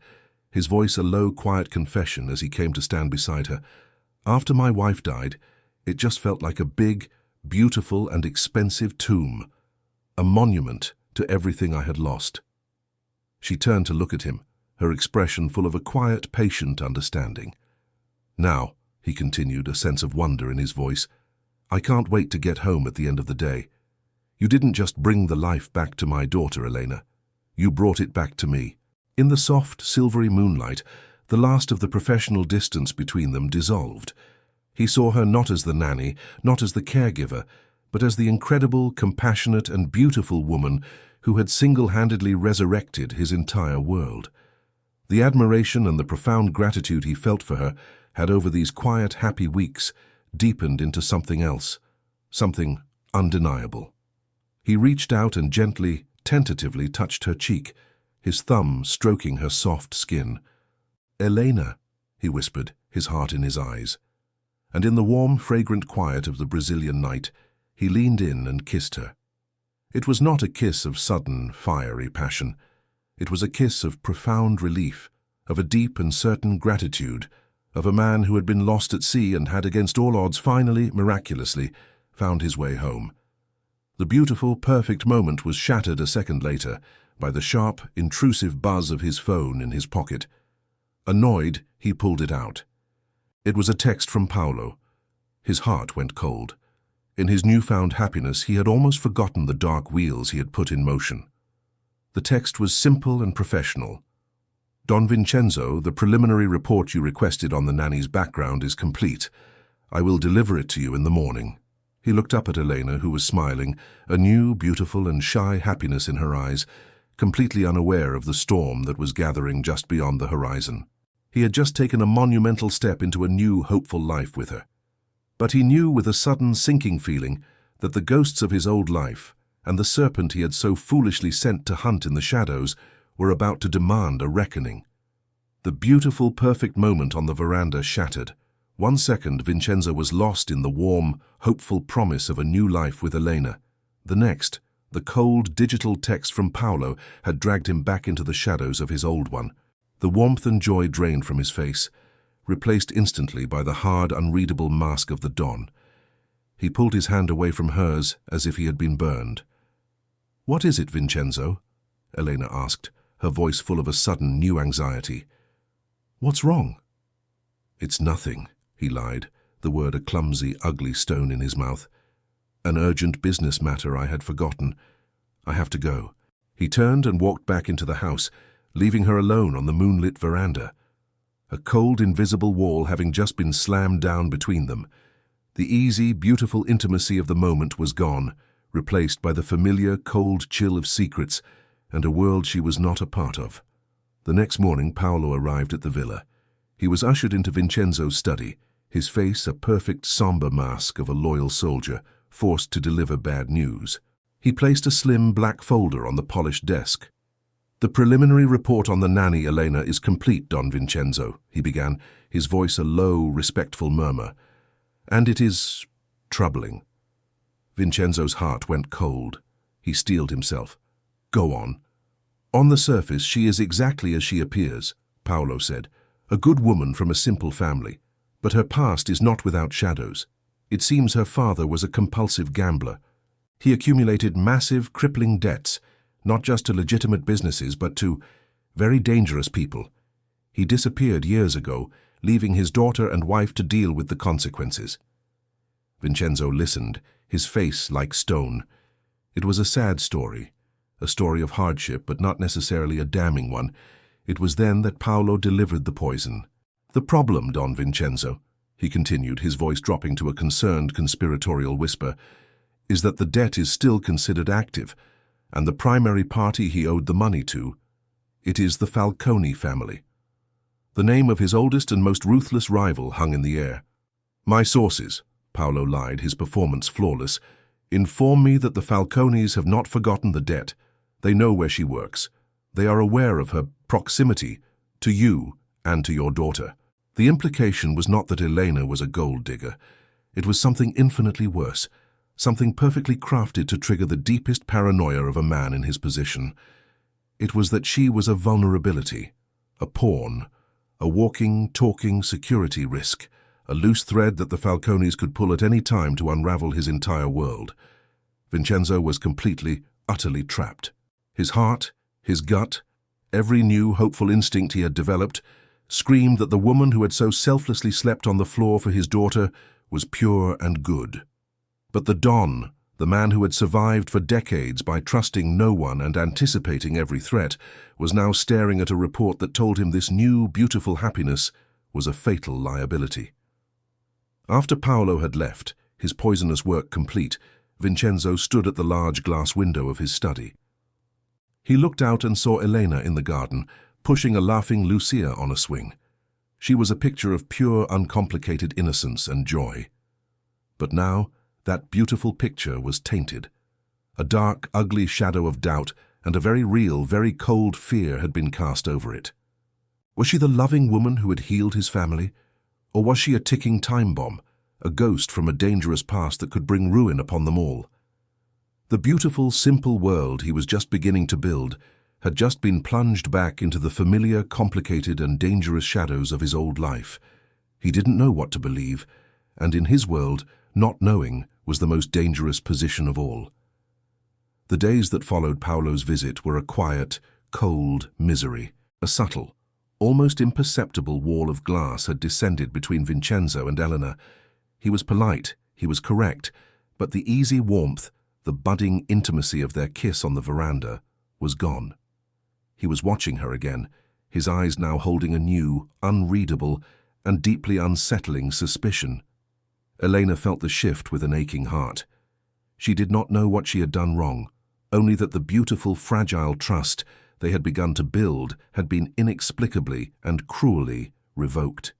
his voice a low, quiet confession as he came to stand beside her. "After my wife died, it just felt like a big, beautiful and expensive tomb, a monument to everything I had lost." She turned to look at him, her expression full of a quiet, patient understanding. "Now," he continued, a sense of wonder in his voice, "I can't wait to get home at the end of the day. You didn't just bring the life back to my daughter, Elena. You brought it back to me." In the soft, silvery moonlight, the last of the professional distance between them dissolved. He saw her not as the nanny, not as the caregiver, but as the incredible, compassionate and beautiful woman who had single-handedly resurrected his entire world. The admiration and the profound gratitude he felt for her had over these quiet, happy weeks deepened into something else, something undeniable. He reached out and gently, tentatively touched her cheek, his thumb stroking her soft skin. "Elena," he whispered, his heart in his eyes. And in the warm, fragrant quiet of the Brazilian night, he leaned in and kissed her. It was not a kiss of sudden, fiery passion. It was a kiss of profound relief, of a deep and certain gratitude, of a man who had been lost at sea and had against all odds finally, miraculously, found his way home. The beautiful, perfect moment was shattered a second later by the sharp, intrusive buzz of his phone in his pocket. Annoyed, he pulled it out. It was a text from Paulo. His heart went cold. In his newfound happiness, he had almost forgotten the dark wheels he had put in motion. The text was simple and professional. "Don Vincenzo, the preliminary report you requested on the nanny's background is complete. I will deliver it to you in the morning." He looked up at Elena, who was smiling, a new, beautiful and shy happiness in her eyes, completely unaware of the storm that was gathering just beyond the horizon. He had just taken a monumental step into a new, hopeful life with her. But he knew with a sudden sinking feeling that the ghosts of his old life and the serpent he had so foolishly sent to hunt in the shadows were about to demand a reckoning. The beautiful, perfect moment on the veranda shattered. 1 second, Vincenzo was lost in the warm, hopeful promise of a new life with Elena. The next, the cold, digital text from Paulo had dragged him back into the shadows of his old one. The warmth and joy drained from his face, replaced instantly by the hard, unreadable mask of the Don. He pulled his hand away from hers as if he had been burned. "What is it, Vincenzo?" Elena asked, her voice full of a sudden new anxiety. "What's wrong?" "It's nothing," he lied, the word a clumsy, ugly stone in his mouth. "An urgent business matter I had forgotten. I have to go." He turned and walked back into the house, leaving her alone on the moonlit veranda. A cold, invisible wall having just been slammed down between them. The easy, beautiful intimacy of the moment was gone, replaced by the familiar, cold chill of secrets and a world she was not a part of. The next morning, Paulo arrived at the villa. He was ushered into Vincenzo's study, his face a perfect somber mask of a loyal soldier, forced to deliver bad news. He placed a slim black folder on the polished desk. "The preliminary report on the nanny, Elena, is complete, Don Vincenzo," he began, his voice a low, respectful murmur. "And it is troubling." Vincenzo's heart went cold. He steeled himself. "Go on." "On the surface, she is exactly as she appears," Paulo said. "A good woman from a simple family. But her past is not without shadows. It seems her father was a compulsive gambler. He accumulated massive, crippling debts, not just to legitimate businesses, but to very dangerous people. He disappeared years ago, leaving his daughter and wife to deal with the consequences." Vincenzo listened, his face like stone. It was a sad story, a story of hardship, but not necessarily a damning one. It was then that Paolo delivered the poison. "The problem, Don Vincenzo," he continued, his voice dropping to a concerned conspiratorial whisper, "is that the debt is still considered active, and the primary party he owed the money to, it is the Falcone family." The name of his oldest and most ruthless rival hung in the air. "My sources," Paolo lied, his performance flawless, "inform me that the Falcones have not forgotten the debt. They know where she works. They are aware of her proximity to you and to your daughter." The implication was not that Elena was a gold digger. It was something infinitely worse, something perfectly crafted to trigger the deepest paranoia of a man in his position. It was that she was a vulnerability, a pawn, a walking, talking security risk, a loose thread that the Falcones could pull at any time to unravel his entire world. Vincenzo was completely, utterly trapped. His heart, his gut, every new hopeful instinct he had developed, screamed that the woman who had so selflessly slept on the floor for his daughter was pure and good. But the Don, the man who had survived for decades by trusting no one and anticipating every threat, was now staring at a report that told him this new, beautiful happiness was a fatal liability. After Paolo had left, his poisonous work complete, Vincenzo stood at the large glass window of his study. He looked out and saw Elena in the garden, pushing a laughing Lucia on a swing. She was a picture of pure, uncomplicated innocence and joy. But now, that beautiful picture was tainted. A dark, ugly shadow of doubt and a very real, very cold fear had been cast over it. Was she the loving woman who had healed his family? Or was she a ticking time bomb, a ghost from a dangerous past that could bring ruin upon them all? The beautiful, simple world he was just beginning to build had just been plunged back into the familiar, complicated and dangerous shadows of his old life. He didn't know what to believe, and in his world, not knowing was the most dangerous position of all. The days that followed Paolo's visit were a quiet, cold misery. A subtle, almost imperceptible wall of glass had descended between Vincenzo and Elena. He was polite, he was correct, but the easy warmth, the budding intimacy of their kiss on the veranda, was gone. He was watching her again, his eyes now holding a new, unreadable, and deeply unsettling suspicion. Elena felt the shift with an aching heart. She did not know what she had done wrong, only that the beautiful, fragile trust they had begun to build had been inexplicably and cruelly revoked.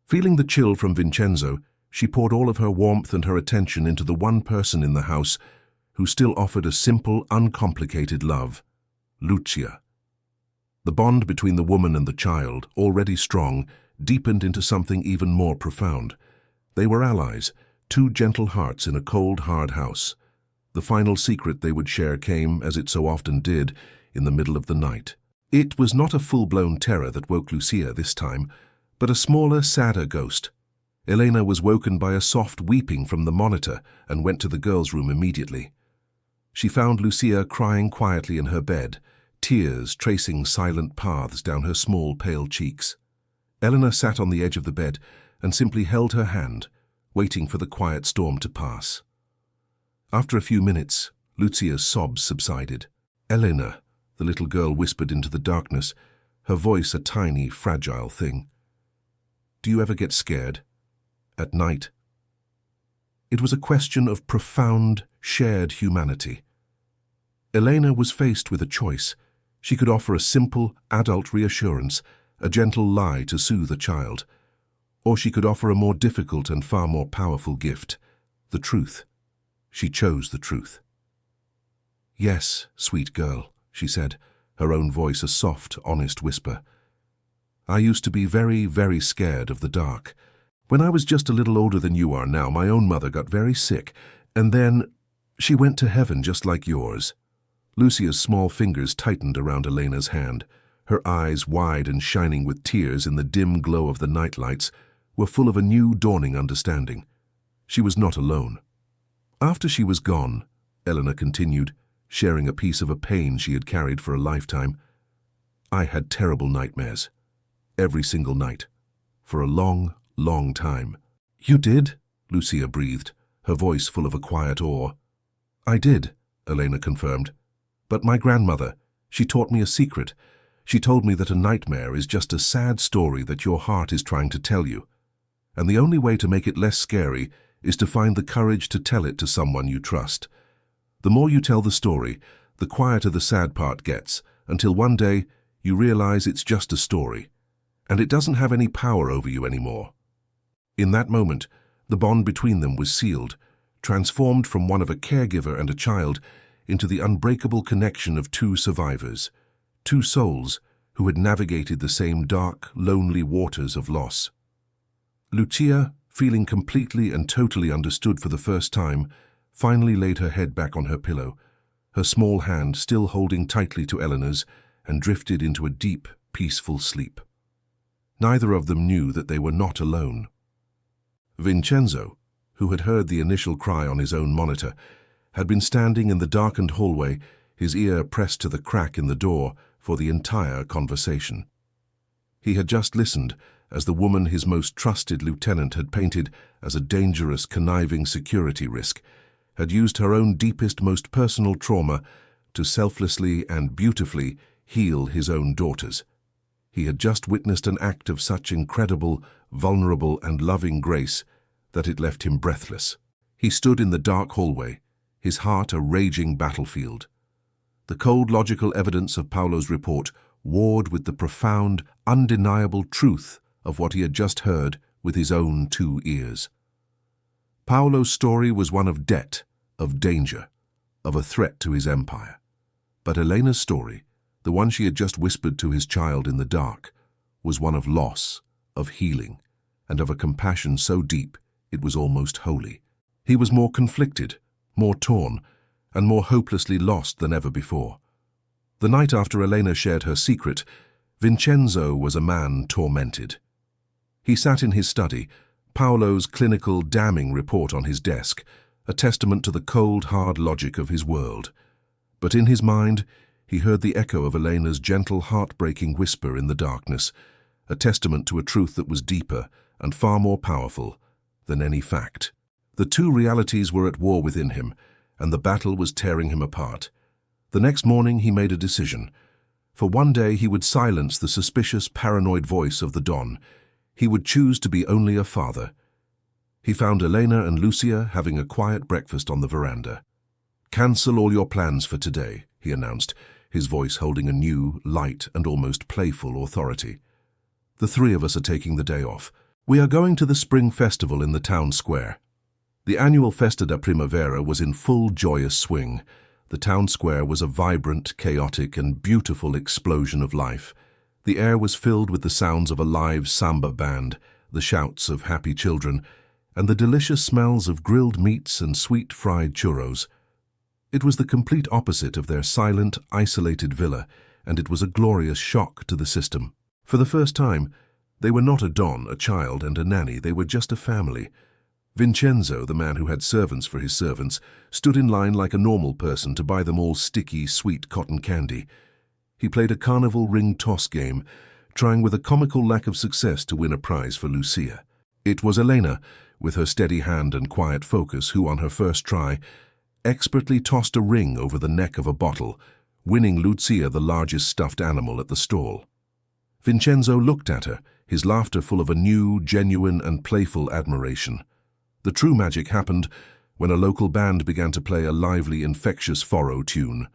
Feeling the chill from Vincenzo, she poured all of her warmth and her attention into the one person in the house who still offered a simple, uncomplicated love, Lucia. The bond between the woman and the child, already strong, deepened into something even more profound. They were allies, two gentle hearts in a cold, hard house. The final secret they would share came, as it so often did, in the middle of the night. It was not a full-blown terror that woke Lucia this time, but a smaller, sadder ghost. Elena was woken by a soft weeping from the monitor and went to the girls' room immediately. She found Lucia crying quietly in her bed, tears tracing silent paths down her small, pale cheeks. Elena sat on the edge of the bed and simply held her hand, waiting for the quiet storm to pass. After a few minutes, Lucia's sobs subsided. "Elena," the little girl whispered into the darkness, her voice a tiny, fragile thing. "Do you ever get scared? At night?" It was a question of profound, shared humanity. Elena was faced with a choice. She could offer a simple, adult reassurance, a gentle lie to soothe a child. Or she could offer a more difficult and far more powerful gift, the truth. She chose the truth. "Yes, sweet girl," she said, her own voice a soft, honest whisper. "I used to be very, very scared of the dark. When I was just a little older than you are now, my own mother got very sick, and then she went to heaven just like yours." Lucia's small fingers tightened around Elena's hand. Her eyes, wide and shining with tears in the dim glow of the nightlights, were full of a new, dawning understanding. She was not alone. "After she was gone," Elena continued, sharing a piece of a pain she had carried for a lifetime, "I had terrible nightmares. Every single night. For a long, long time." "You did?" Lucia breathed, her voice full of a quiet awe. I did, Elena confirmed. But my grandmother, she taught me a secret. She told me that a nightmare is just a sad story that your heart is trying to tell you. And the only way to make it less scary is to find the courage to tell it to someone you trust. The more you tell the story, the quieter the sad part gets, until one day you realize it's just a story, and it doesn't have any power over you anymore. In that moment, the bond between them was sealed, transformed from one of a caregiver and a child into the unbreakable connection of two survivors, two souls who had navigated the same dark, lonely waters of loss. Lucia, feeling completely and totally understood for the first time, finally laid her head back on her pillow, her small hand still holding tightly to Eleanor's, and drifted into a deep, peaceful sleep. Neither of them knew that they were not alone. Vincenzo, who had heard the initial cry on his own monitor, had been standing in the darkened hallway, his ear pressed to the crack in the door for the entire conversation. He had just listened as the woman his most trusted lieutenant had painted as a dangerous, conniving security risk, had used her own deepest, most personal trauma to selflessly and beautifully heal his own daughters. He had just witnessed an act of such incredible, vulnerable and loving grace that it left him breathless. He stood in the dark hallway, his heart a raging battlefield. The cold, logical evidence of Paolo's report warred with the profound, undeniable truth of what he had just heard with his own two ears. Paolo's story was one of debt, of danger, of a threat to his empire. But Elena's story, the one she had just whispered to his child in the dark, was one of loss, of healing, and of a compassion so deep it was almost holy. He was more conflicted, more torn, and more hopelessly lost than ever before. The night after Elena shared her secret, Vincenzo was a man tormented. He sat in his study, Paolo's clinical, damning report on his desk, a testament to the cold, hard logic of his world. But in his mind, he heard the echo of Elena's gentle, heartbreaking whisper in the darkness, a testament to a truth that was deeper and far more powerful than any fact. The two realities were at war within him, and the battle was tearing him apart. The next morning he made a decision. For one day he would silence the suspicious, paranoid voice of the Don. He would choose to be only a father. He found Elena and Lucia having a quiet breakfast on the veranda. "Cancel all your plans for today," he announced, his voice holding a new, light and almost playful authority. "The three of us are taking the day off. We are going to the spring festival in the town square." The annual Festa da Primavera was in full joyous swing. The town square was a vibrant, chaotic and beautiful explosion of life. The air was filled with the sounds of a live samba band, the shouts of happy children, and the delicious smells of grilled meats and sweet fried churros. It was the complete opposite of their silent, isolated villa, and it was a glorious shock to the system. For the first time, they were not a don, a child, and a nanny. They were just a family. Vincenzo, the man who had servants for his servants, stood in line like a normal person to buy them all sticky, sweet cotton candy. He played a carnival ring toss game, trying with a comical lack of success to win a prize for Lucia. It was Elena, with her steady hand and quiet focus, who on her first try expertly tossed a ring over the neck of a bottle, winning Lucia the largest stuffed animal at the stall. Vincenzo looked at her, his laughter full of a new, genuine and playful admiration. The true magic happened when a local band began to play a lively, infectious Foro tune.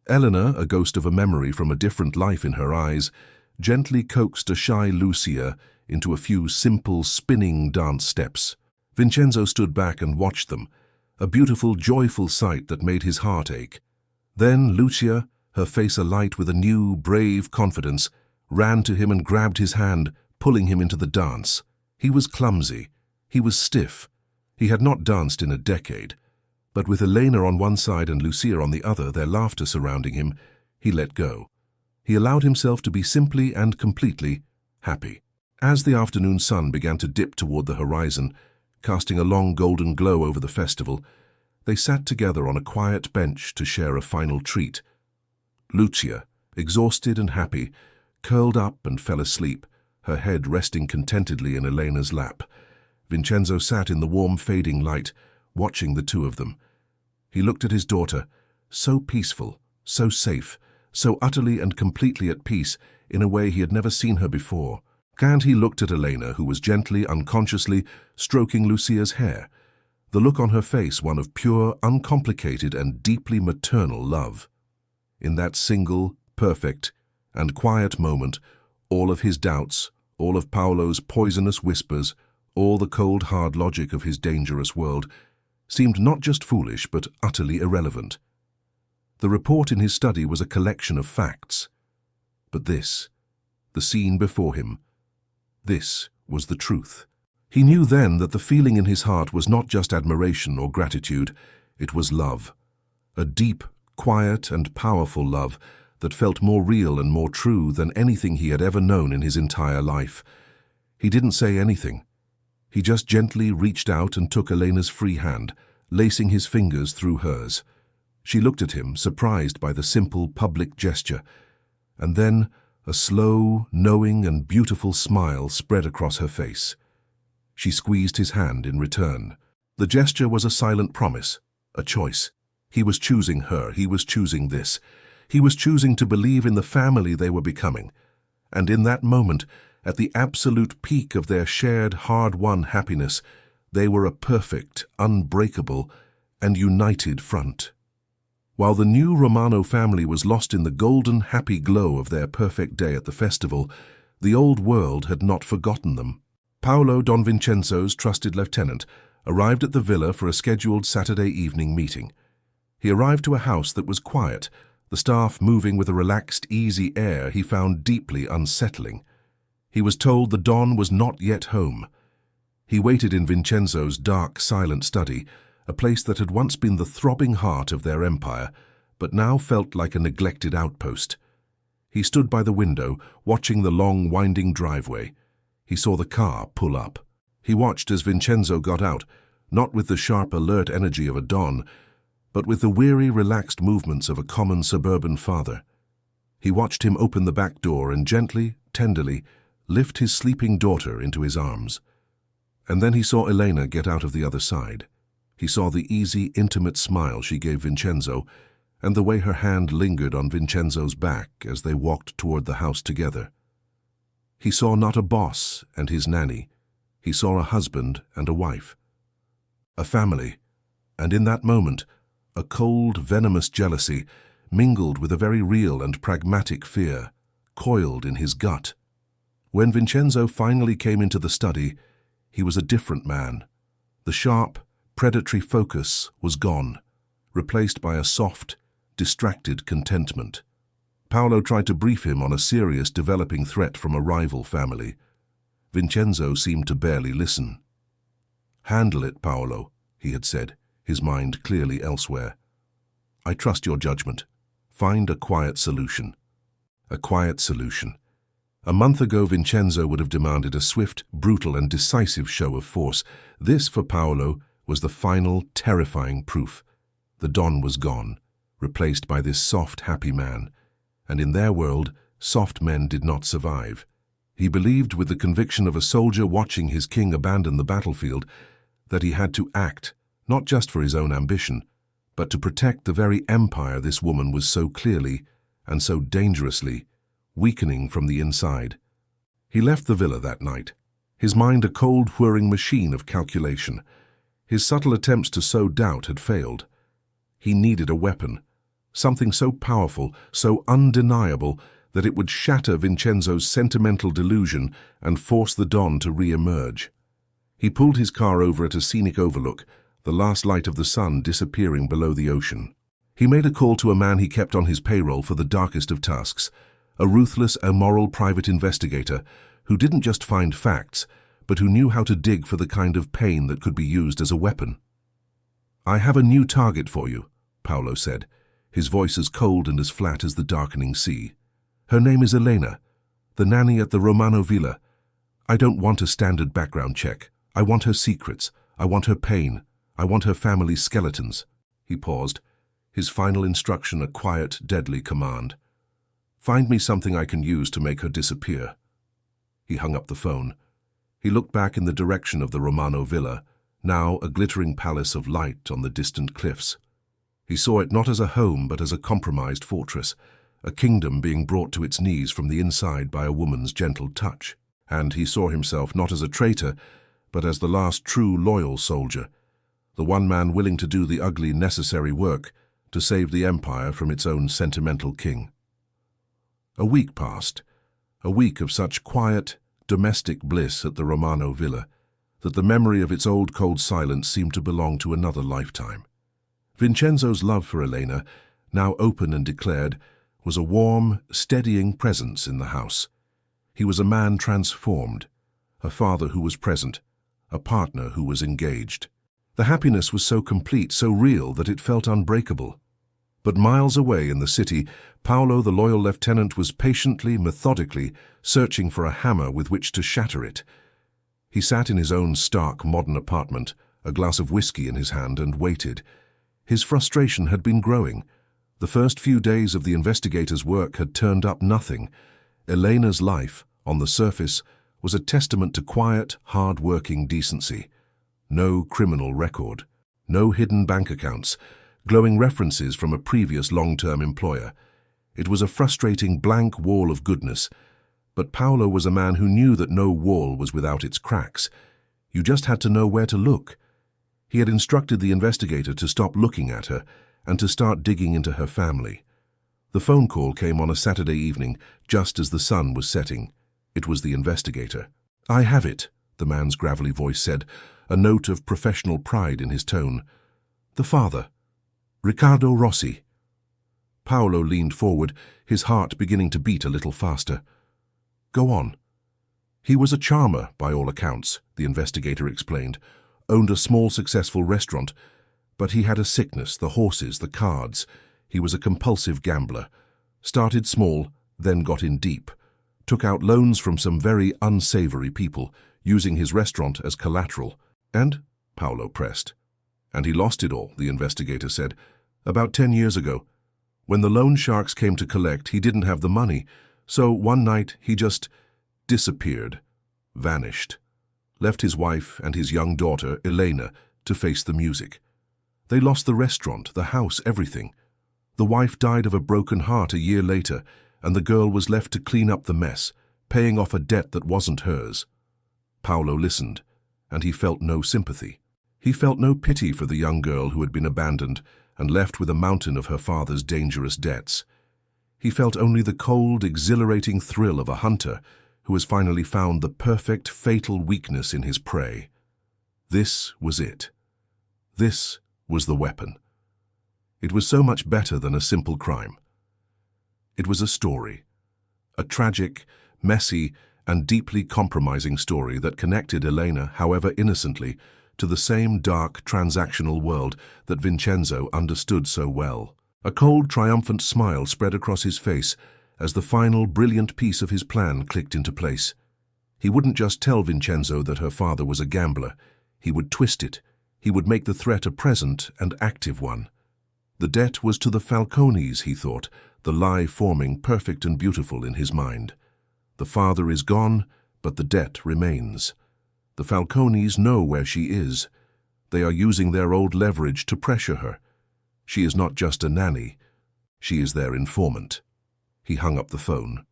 Eleanor, a ghost of a memory from a different life in her eyes, gently coaxed a shy Lucia into a few simple, spinning dance steps. Vincenzo stood back and watched them, a beautiful, joyful sight that made his heart ache. Then Lucia, her face alight with a new, brave confidence, ran to him and grabbed his hand, pulling him into the dance. He was clumsy. He was stiff. He had not danced in a decade. But with Elena on one side and Lucia on the other, their laughter surrounding him, he let go. He allowed himself to be simply and completely happy. As the afternoon sun began to dip toward the horizon, casting a long golden glow over the festival, they sat together on a quiet bench to share a final treat. Lucia, exhausted and happy, curled up and fell asleep, her head resting contentedly in Elena's lap. Vincenzo sat in the warm, fading light, watching the two of them. He looked at his daughter, so peaceful, so safe, so utterly and completely at peace in a way he had never seen her before. And he looked at Elena, who was gently, unconsciously stroking Lucia's hair, the look on her face one of pure, uncomplicated and deeply maternal love. In that single, perfect, and quiet moment, all of his doubts, all of Paolo's poisonous whispers, all the cold, hard logic of his dangerous world, seemed not just foolish but utterly irrelevant. The report in his study was a collection of facts. But this, the scene before him, this was the truth. He knew then that the feeling in his heart was not just admiration or gratitude, it was love. A deep, quiet and powerful love that felt more real and more true than anything he had ever known in his entire life. He didn't say anything. He just gently reached out and took Elena's free hand, lacing his fingers through hers. She looked at him, surprised by the simple public gesture, and then a slow, knowing and beautiful smile spread across her face. She squeezed his hand in return. The gesture was a silent promise, a choice. He was choosing her, he was choosing this. He was choosing to believe in the family they were becoming. And in that moment, at the absolute peak of their shared, hard-won happiness, they were a perfect, unbreakable, and united front. While the new Romano family was lost in the golden, happy glow of their perfect day at the festival, the old world had not forgotten them. Paolo Don Vincenzo's trusted lieutenant arrived at the villa for a scheduled Saturday evening meeting. He arrived to a house that was quiet, the staff moving with a relaxed, easy air he found deeply unsettling. He was told the Don was not yet home. He waited in Vincenzo's dark, silent study, a place that had once been the throbbing heart of their empire, but now felt like a neglected outpost. He stood by the window, watching the long, winding driveway. He saw the car pull up. He watched as Vincenzo got out, not with the sharp, alert energy of a Don, but with the weary, relaxed movements of a common suburban father. He watched him open the back door and gently, tenderly, lift his sleeping daughter into his arms. And then he saw Elena get out of the other side. He saw the easy, intimate smile she gave Vincenzo, and the way her hand lingered on Vincenzo's back as they walked toward the house together. He saw not a boss and his nanny. He saw a husband and a wife. A family, and in that moment, a cold, venomous jealousy, mingled with a very real and pragmatic fear, coiled in his gut. When Vincenzo finally came into the study, he was a different man. The sharp, predatory focus was gone, replaced by a soft, distracted contentment. Paolo tried to brief him on a serious developing threat from a rival family. Vincenzo seemed to barely listen. "Handle it, Paolo," he had said, his mind clearly elsewhere. "I trust your judgment. Find a quiet solution." A quiet solution. A month ago, Vincenzo would have demanded a swift, brutal, and decisive show of force. This, for Paolo, was the final, terrifying proof. The Don was gone, replaced by this soft, happy man. And in their world, soft men did not survive. He believed, with the conviction of a soldier watching his king abandon the battlefield, that he had to act, not just for his own ambition, but to protect the very empire this woman was so clearly and so dangerously weakening from the inside. He left the villa that night, his mind a cold, whirring machine of calculation. His subtle attempts to sow doubt had failed. He needed a weapon, something so powerful, so undeniable, that it would shatter Vincenzo's sentimental delusion and force the Don to re-emerge. He pulled his car over at a scenic overlook, the last light of the sun disappearing below the ocean. He made a call to a man he kept on his payroll for the darkest of tasks, a ruthless, immoral private investigator who didn't just find facts, but who knew how to dig for the kind of pain that could be used as a weapon. "I have a new target for you," Paolo said, his voice as cold and as flat as the darkening sea. "Her name is Elena, the nanny at the Romano villa. I don't want a standard background check. I want her secrets. I want her pain. I want her family's skeletons." He paused, his final instruction a quiet, deadly command. "Find me something I can use to make her disappear." He hung up the phone. He looked back in the direction of the Romano villa, now a glittering palace of light on the distant cliffs. He saw it not as a home but as a compromised fortress, a kingdom being brought to its knees from the inside by a woman's gentle touch. And he saw himself not as a traitor, but as the last true loyal soldier, the one man willing to do the ugly necessary work to save the empire from its own sentimental king. A week passed, a week of such quiet, domestic bliss at the Romano villa, that the memory of its old cold silence seemed to belong to another lifetime. Vincenzo's love for Elena, now open and declared, was a warm, steadying presence in the house. He was a man transformed, a father who was present, a partner who was engaged. The happiness was so complete, so real, that it felt unbreakable. But miles away in the city, Paolo, the loyal lieutenant, was patiently, methodically searching for a hammer with which to shatter it. He sat in his own stark, modern apartment, a glass of whiskey in his hand, and waited. His frustration had been growing. The first few days of the investigator's work had turned up nothing. Elena's life, on the surface, was a testament to quiet, hard-working decency. No criminal record, no hidden bank accounts, glowing references from a previous long-term employer. It was a frustrating blank wall of goodness. But Paolo was a man who knew that no wall was without its cracks. You just had to know where to look. He had instructed the investigator to stop looking at her and to start digging into her family. The phone call came on a Saturday evening, just as the sun was setting. It was the investigator. "I have it," the man's gravelly voice said, a note of professional pride in his tone. "The father, Riccardo Rossi." Paolo leaned forward, his heart beginning to beat a little faster. "Go on." "He was a charmer, by all accounts," the investigator explained. "Owned a small, successful restaurant. But he had a sickness, the horses, the cards. He was a compulsive gambler. Started small, then got in deep. Took out loans from some very unsavory people, using his restaurant as collateral. And?" Paolo pressed. "And he lost it all," the investigator said. "About 10 years ago. When the loan sharks came to collect, he didn't have the money. So one night he just disappeared, vanished. Left his wife and his young daughter, Elena, to face the music. They lost the restaurant, the house, everything. The wife died of a broken heart a year later, and the girl was left to clean up the mess, paying off a debt that wasn't hers." Paolo listened, and he felt no sympathy. He felt no pity for the young girl who had been abandoned and left with a mountain of her father's dangerous debts. He felt only the cold, exhilarating thrill of a hunter who has finally found the perfect, fatal weakness in his prey. This was it. This was the weapon. It was so much better than a simple crime. It was a story, a tragic, messy, and deeply compromising story that connected Elena, however innocently, to the same dark, transactional world that Vincenzo understood so well. A cold, triumphant smile spread across his face as the final, brilliant piece of his plan clicked into place. He wouldn't just tell Vincenzo that her father was a gambler. He would twist it. He would make the threat a present and active one. The debt was to the Falcones, he thought, the lie forming perfect and beautiful in his mind. The father is gone, but the debt remains. The Falcones know where she is. They are using their old leverage to pressure her. She is not just a nanny. She is their informant. He hung up the phone.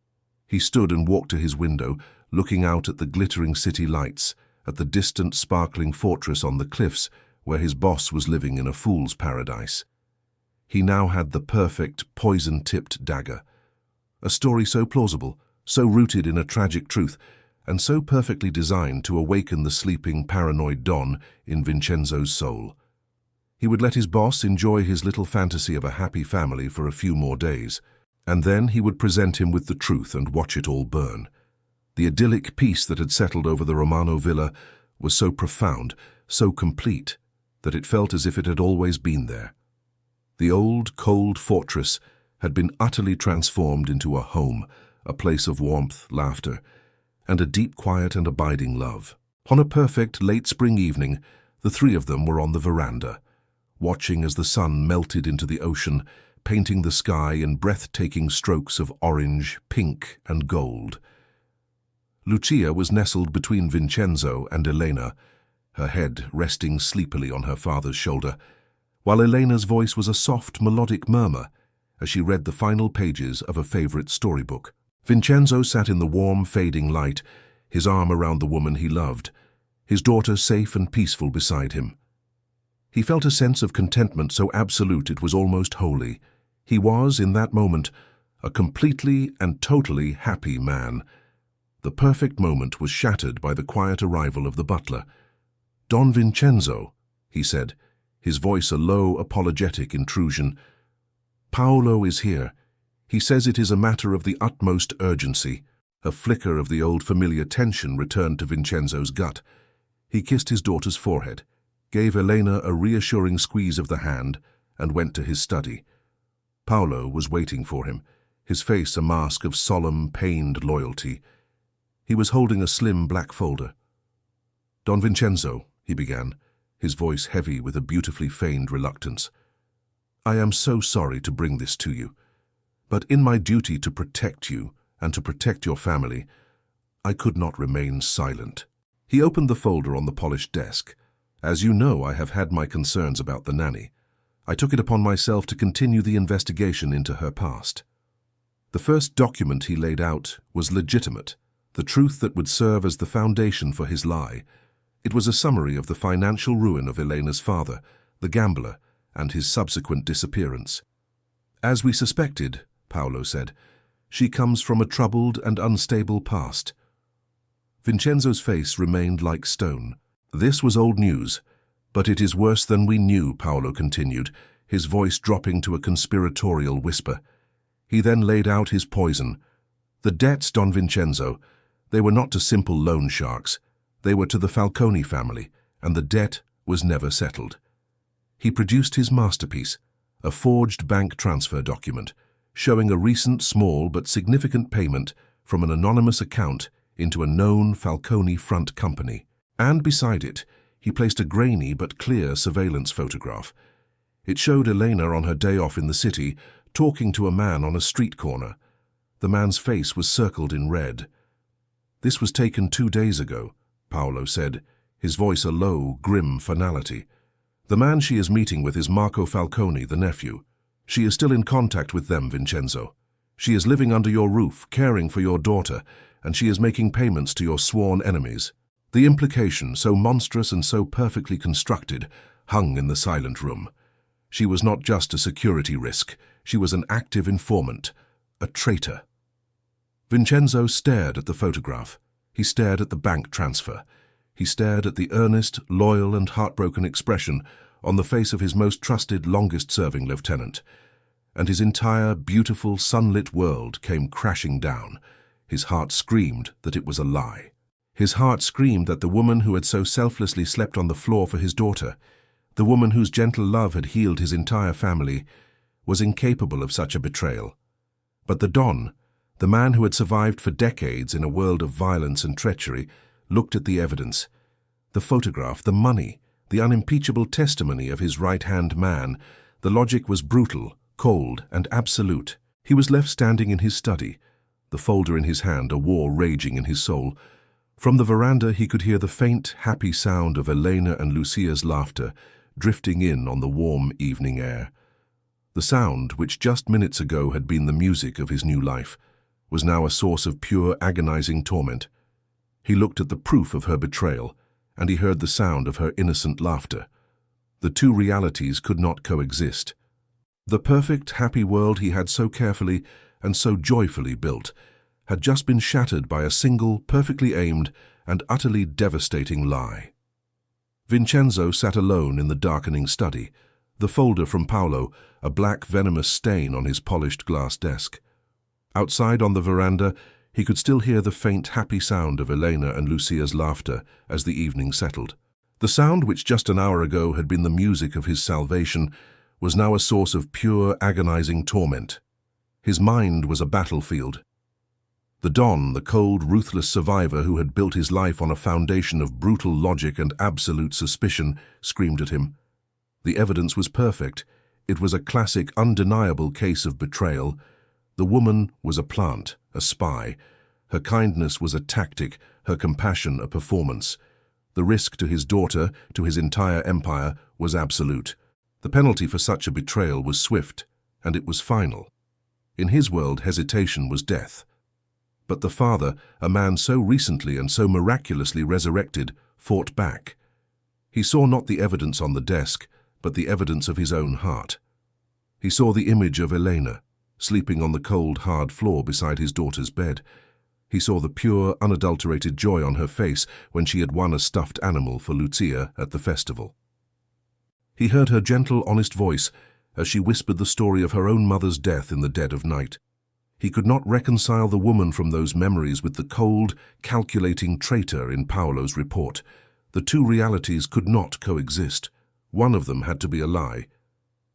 He stood and walked to his window, looking out at the glittering city lights, at the distant, sparkling fortress on the cliffs where his boss was living in a fool's paradise. He now had the perfect, poison-tipped dagger. A story so plausible, so rooted in a tragic truth, and so perfectly designed to awaken the sleeping, paranoid Don in Vincenzo's soul. He would let his boss enjoy his little fantasy of a happy family for a few more days, and then he would present him with the truth and watch it all burn. The idyllic peace that had settled over the Romano villa was so profound, so complete, that it felt as if it had always been there. The old, cold fortress had been utterly transformed into a home, a place of warmth, laughter, and a deep quiet and abiding love. On a perfect late spring evening, the three of them were on the veranda, watching as the sun melted into the ocean, painting the sky in breathtaking strokes of orange, pink, and gold. Lucia was nestled between Vincenzo and Elena, her head resting sleepily on her father's shoulder, while Elena's voice was a soft, melodic murmur as she read the final pages of a favorite storybook. Vincenzo sat in the warm, fading light, his arm around the woman he loved, his daughter safe and peaceful beside him. He felt a sense of contentment so absolute it was almost holy. He was, in that moment, a completely and totally happy man. The perfect moment was shattered by the quiet arrival of the butler. "Don Vincenzo," he said, his voice a low, apologetic intrusion. "Paolo is here. He says it is a matter of the utmost urgency." A flicker of the old familiar tension returned to Vincenzo's gut. He kissed his daughter's forehead, gave Elena a reassuring squeeze of the hand, and went to his study. Paolo was waiting for him, his face a mask of solemn, pained loyalty. He was holding a slim black folder. "Don Vincenzo," he began, his voice heavy with a beautifully feigned reluctance. "I am so sorry to bring this to you, but in my duty to protect you and to protect your family, I could not remain silent." He opened the folder on the polished desk. "As you know, I have had my concerns about the nanny. I took it upon myself to continue the investigation into her past." The first document he laid out was legitimate, the truth that would serve as the foundation for his lie. It was a summary of the financial ruin of Elena's father, the gambler, and his subsequent disappearance. "As we suspected," Paolo said, "she comes from a troubled and unstable past." Vincenzo's face remained like stone. "This was old news, but it is worse than we knew," Paolo continued, his voice dropping to a conspiratorial whisper. He then laid out his poison. "The debts, Don Vincenzo, they were not to simple loan sharks. They were to the Falcone family, and the debt was never settled." He produced his masterpiece, a forged bank transfer document, showing a recent small but significant payment from an anonymous account into a known Falcone front company. And beside it, he placed a grainy but clear surveillance photograph. It showed Elena on her day off in the city, talking to a man on a street corner. The man's face was circled in red. "This was taken 2 days ago," Paolo said, his voice a low, grim finality. "The man she is meeting with is Marco Falcone, the nephew. She is still in contact with them, Vincenzo. She is living under your roof, caring for your daughter, and she is making payments to your sworn enemies." The implication, so monstrous and so perfectly constructed, hung in the silent room. She was not just a security risk. She was an active informant, a traitor. Vincenzo stared at the photograph. He stared at the bank transfer. He stared at the earnest, loyal, and heartbroken expression on the face of his most trusted, longest-serving lieutenant. And his entire, beautiful, sunlit world came crashing down. His heart screamed that it was a lie. His heart screamed that the woman who had so selflessly slept on the floor for his daughter, the woman whose gentle love had healed his entire family, was incapable of such a betrayal. But the Don, the man who had survived for decades in a world of violence and treachery, looked at the evidence. The photograph, the money, the unimpeachable testimony of his right-hand man. The logic was brutal, cold, and absolute. He was left standing in his study, the folder in his hand, a war raging in his soul. From the veranda he could hear the faint, happy sound of Elena and Lucia's laughter drifting in on the warm evening air. The sound, which just minutes ago had been the music of his new life, was now a source of pure, agonizing torment. He looked at the proof of her betrayal, and he heard the sound of her innocent laughter. The two realities could not coexist. The perfect, happy world he had so carefully and so joyfully built had just been shattered by a single, perfectly aimed and utterly devastating lie. Vincenzo sat alone in the darkening study, the folder from Paolo, a black, venomous stain on his polished glass desk. Outside on the veranda, he could still hear the faint, happy sound of Elena and Lucia's laughter as the evening settled. The sound which just an hour ago had been the music of his salvation was now a source of pure, agonizing torment. His mind was a battlefield. The Don, the cold, ruthless survivor who had built his life on a foundation of brutal logic and absolute suspicion, screamed at him. The evidence was perfect. It was a classic, undeniable case of betrayal. The woman was a plant, a spy. Her kindness was a tactic, her compassion a performance. The risk to his daughter, to his entire empire, was absolute. The penalty for such a betrayal was swift, and it was final. In his world, hesitation was death. But the father, a man so recently and so miraculously resurrected, fought back. He saw not the evidence on the desk, but the evidence of his own heart. He saw the image of Elena, sleeping on the cold, hard floor beside his daughter's bed. He saw the pure, unadulterated joy on her face when she had won a stuffed animal for Lucia at the festival. He heard her gentle, honest voice as she whispered the story of her own mother's death in the dead of night. He could not reconcile the woman from those memories with the cold, calculating traitor in Paolo's report. The two realities could not coexist. One of them had to be a lie.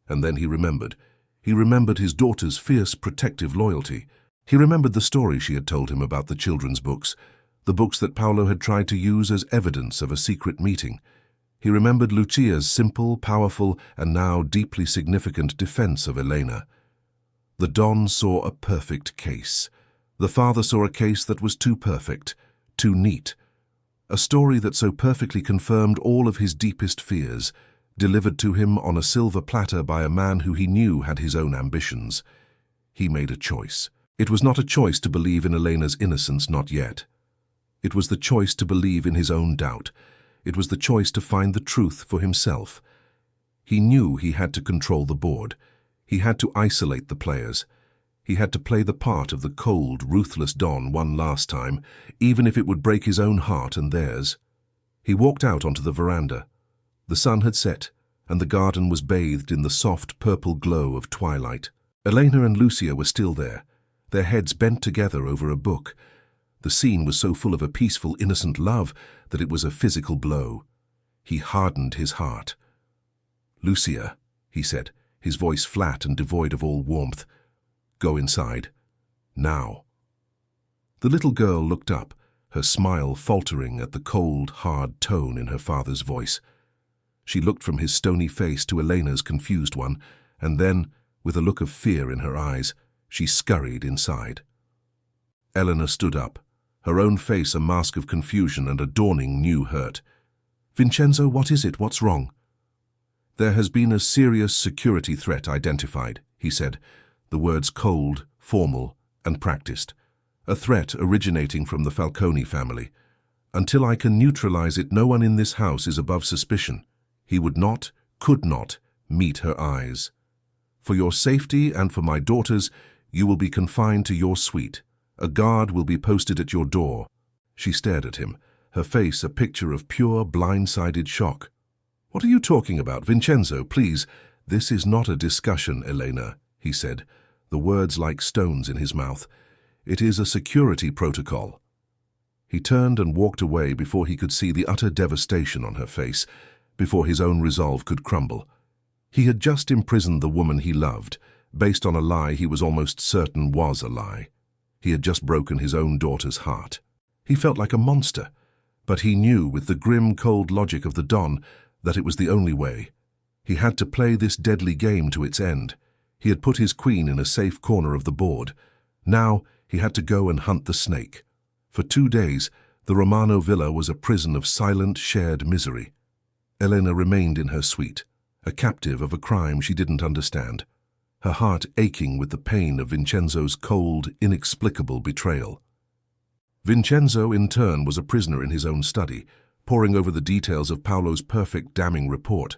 And then he remembered. He remembered his daughter's fierce, protective loyalty. He remembered the story she had told him about the children's books, the books that Paolo had tried to use as evidence of a secret meeting. He remembered Lucia's simple, powerful, and now deeply significant defense of Elena. The Don saw a perfect case. The father saw a case that was too perfect, too neat. A story that so perfectly confirmed all of his deepest fears, delivered to him on a silver platter by a man who he knew had his own ambitions. He made a choice. It was not a choice to believe in Elena's innocence, not yet. It was the choice to believe in his own doubt. It was the choice to find the truth for himself. He knew he had to control the board. He had to isolate the players. He had to play the part of the cold, ruthless Don one last time, even if it would break his own heart and theirs. He walked out onto the veranda. The sun had set, and the garden was bathed in the soft purple glow of twilight. Elena and Lucia were still there, their heads bent together over a book. The scene was so full of a peaceful, innocent love that it was a physical blow. He hardened his heart. "Lucia," he said, his voice flat and devoid of all warmth. "Go inside. Now." The little girl looked up, her smile faltering at the cold, hard tone in her father's voice. She looked from his stony face to Elena's confused one, and then, with a look of fear in her eyes, she scurried inside. Elena stood up, her own face a mask of confusion and a dawning new hurt. "Vincenzo, what is it? What's wrong?" "There has been a serious security threat identified," he said, the words cold, formal, and practiced. "A threat originating from the Falcone family. Until I can neutralize it, no one in this house is above suspicion." He would not, could not, meet her eyes. "For your safety and for my daughter's, you will be confined to your suite. A guard will be posted at your door." She stared at him, her face a picture of pure, blindsided shock. "What are you talking about, Vincenzo? Please." "This is not a discussion, Elena," he said, the words like stones in his mouth. "It is a security protocol." He turned and walked away before he could see the utter devastation on her face, before his own resolve could crumble. He had just imprisoned the woman he loved, based on a lie he was almost certain was a lie. He had just broken his own daughter's heart. He felt like a monster, but he knew with the grim, cold logic of the Don that it was the only way. He had to play this deadly game to its end. He had put his queen in a safe corner of the board. Now he had to go and hunt the snake. For 2 days, the Romano villa was a prison of silent, shared misery. Elena remained in her suite, a captive of a crime she didn't understand, her heart aching with the pain of Vincenzo's cold, inexplicable betrayal. Vincenzo, in turn, was a prisoner in his own study, poring over the details of Paolo's perfect, damning report,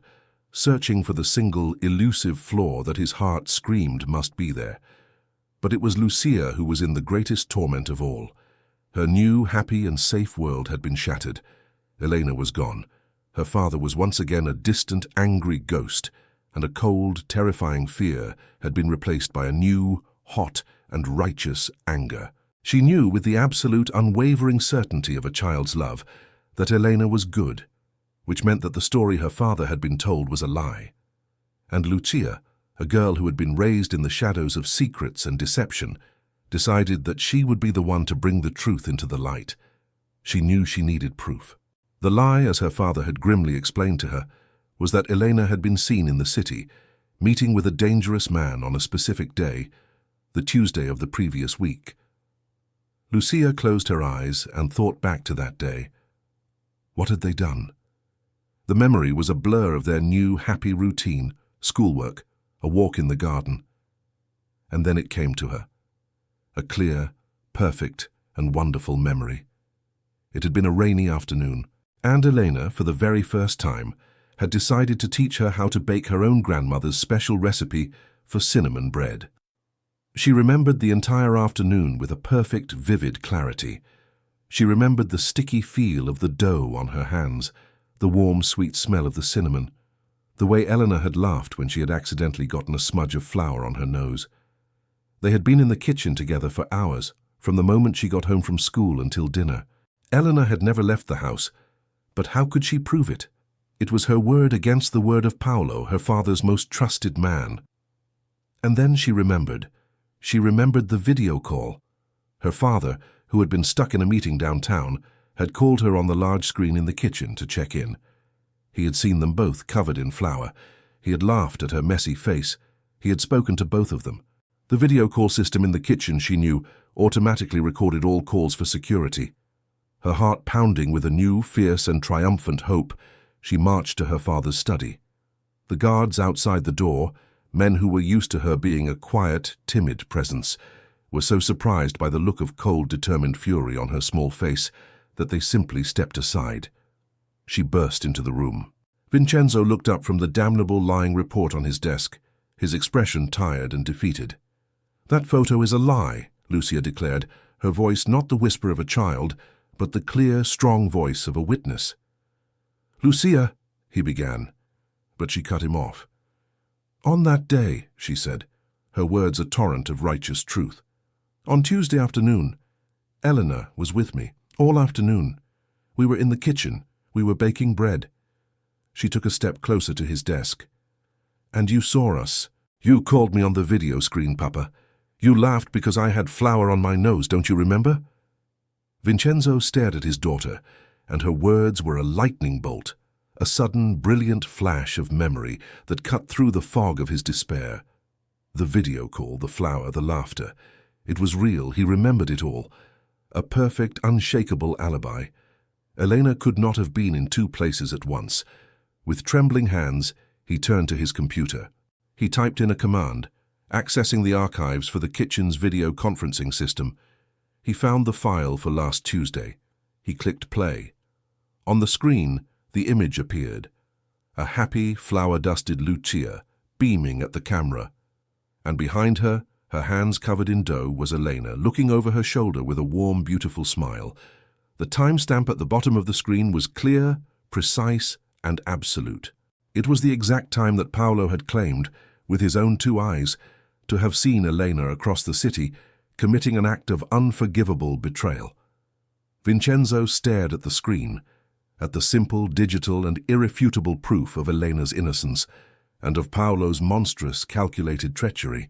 searching for the single, elusive flaw that his heart screamed must be there. But it was Lucia who was in the greatest torment of all. Her new, happy and safe world had been shattered. Elena was gone. Her father was once again a distant, angry ghost, and a cold, terrifying fear had been replaced by a new, hot, and righteous anger. She knew with the absolute, unwavering certainty of a child's love that Elena was good, which meant that the story her father had been told was a lie. And Lucia, a girl who had been raised in the shadows of secrets and deception, decided that she would be the one to bring the truth into the light. She knew she needed proof. The lie, as her father had grimly explained to her, was that Elena had been seen in the city, meeting with a dangerous man on a specific day, the Tuesday of the previous week. Lucia closed her eyes and thought back to that day. What had they done? The memory was a blur of their new, happy routine, schoolwork, a walk in the garden. And then it came to her. A clear, perfect, and wonderful memory. It had been a rainy afternoon, and Elena, for the very first time, had decided to teach her how to bake her own grandmother's special recipe for cinnamon bread. She remembered the entire afternoon with a perfect, vivid clarity. She remembered the sticky feel of the dough on her hands, the warm, sweet smell of the cinnamon, the way Eleanor had laughed when she had accidentally gotten a smudge of flour on her nose. They had been in the kitchen together for hours, from the moment she got home from school until dinner. Eleanor had never left the house, but how could she prove it? It was her word against the word of Paolo, her father's most trusted man. And then she remembered. She remembered the video call. Her father, who had been stuck in a meeting downtown, had called her on the large screen in the kitchen to check in. He had seen them both covered in flour. He had laughed at her messy face. He had spoken to both of them. The video call system in the kitchen, she knew, automatically recorded all calls for security. Her heart pounding with a new, fierce and triumphant hope, she marched to her father's study. The guards outside the door, men who were used to her being a quiet, timid presence, were so surprised by the look of cold, determined fury on her small face that they simply stepped aside. She burst into the room. Vincenzo looked up from the damnable lying report on his desk, his expression tired and defeated. "That photo is a lie," Lucia declared, her voice not the whisper of a child, but the clear, strong voice of a witness. "Lucia," he began, but she cut him off. "On that day," she said, her words a torrent of righteous truth. "On Tuesday afternoon, Eleanor was with me, all afternoon. We were in the kitchen. We were baking bread." She took a step closer to his desk. "And you saw us. You called me on the video screen, Papa. You laughed because I had flour on my nose, don't you remember?" Vincenzo stared at his daughter, and her words were a lightning bolt, a sudden, brilliant flash of memory that cut through the fog of his despair. The video call, the flour, the laughter. It was real, he remembered it all. A perfect, unshakable alibi. Elena could not have been in two places at once. With trembling hands, he turned to his computer. He typed in a command, accessing the archives for the kitchen's video conferencing system. He found the file for last Tuesday. He clicked play. On the screen, the image appeared. A happy, flour-dusted Lucia, beaming at the camera. And behind her, her hands covered in dough, was Elena, looking over her shoulder with a warm, beautiful smile. The timestamp at the bottom of the screen was clear, precise, and absolute. It was the exact time that Paolo had claimed, with his own two eyes, to have seen Elena across the city, committing an act of unforgivable betrayal. Vincenzo stared at the screen, at the simple, digital, and irrefutable proof of Elena's innocence, and of Paolo's monstrous, calculated treachery.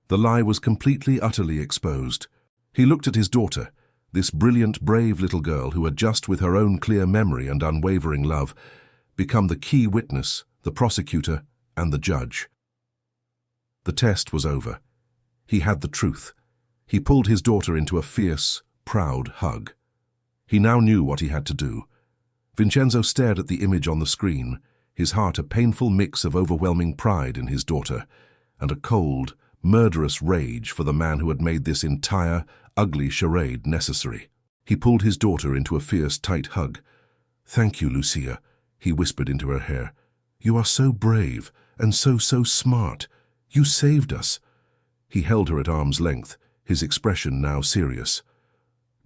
The lie was completely, utterly exposed. He looked at his daughter, this brilliant, brave little girl who had just, with her own clear memory and unwavering love, become the key witness, the prosecutor, and the judge. The test was over. He had the truth. He pulled his daughter into a fierce, proud hug. He now knew what he had to do. Vincenzo stared at the image on the screen, his heart a painful mix of overwhelming pride in his daughter, and a cold, murderous rage for the man who had made this entire, ugly charade necessary. He pulled his daughter into a fierce, tight hug. "Thank you, Lucia," he whispered into her hair. "You are so brave, and so smart. You saved us." He held her at arm's length, his expression now serious.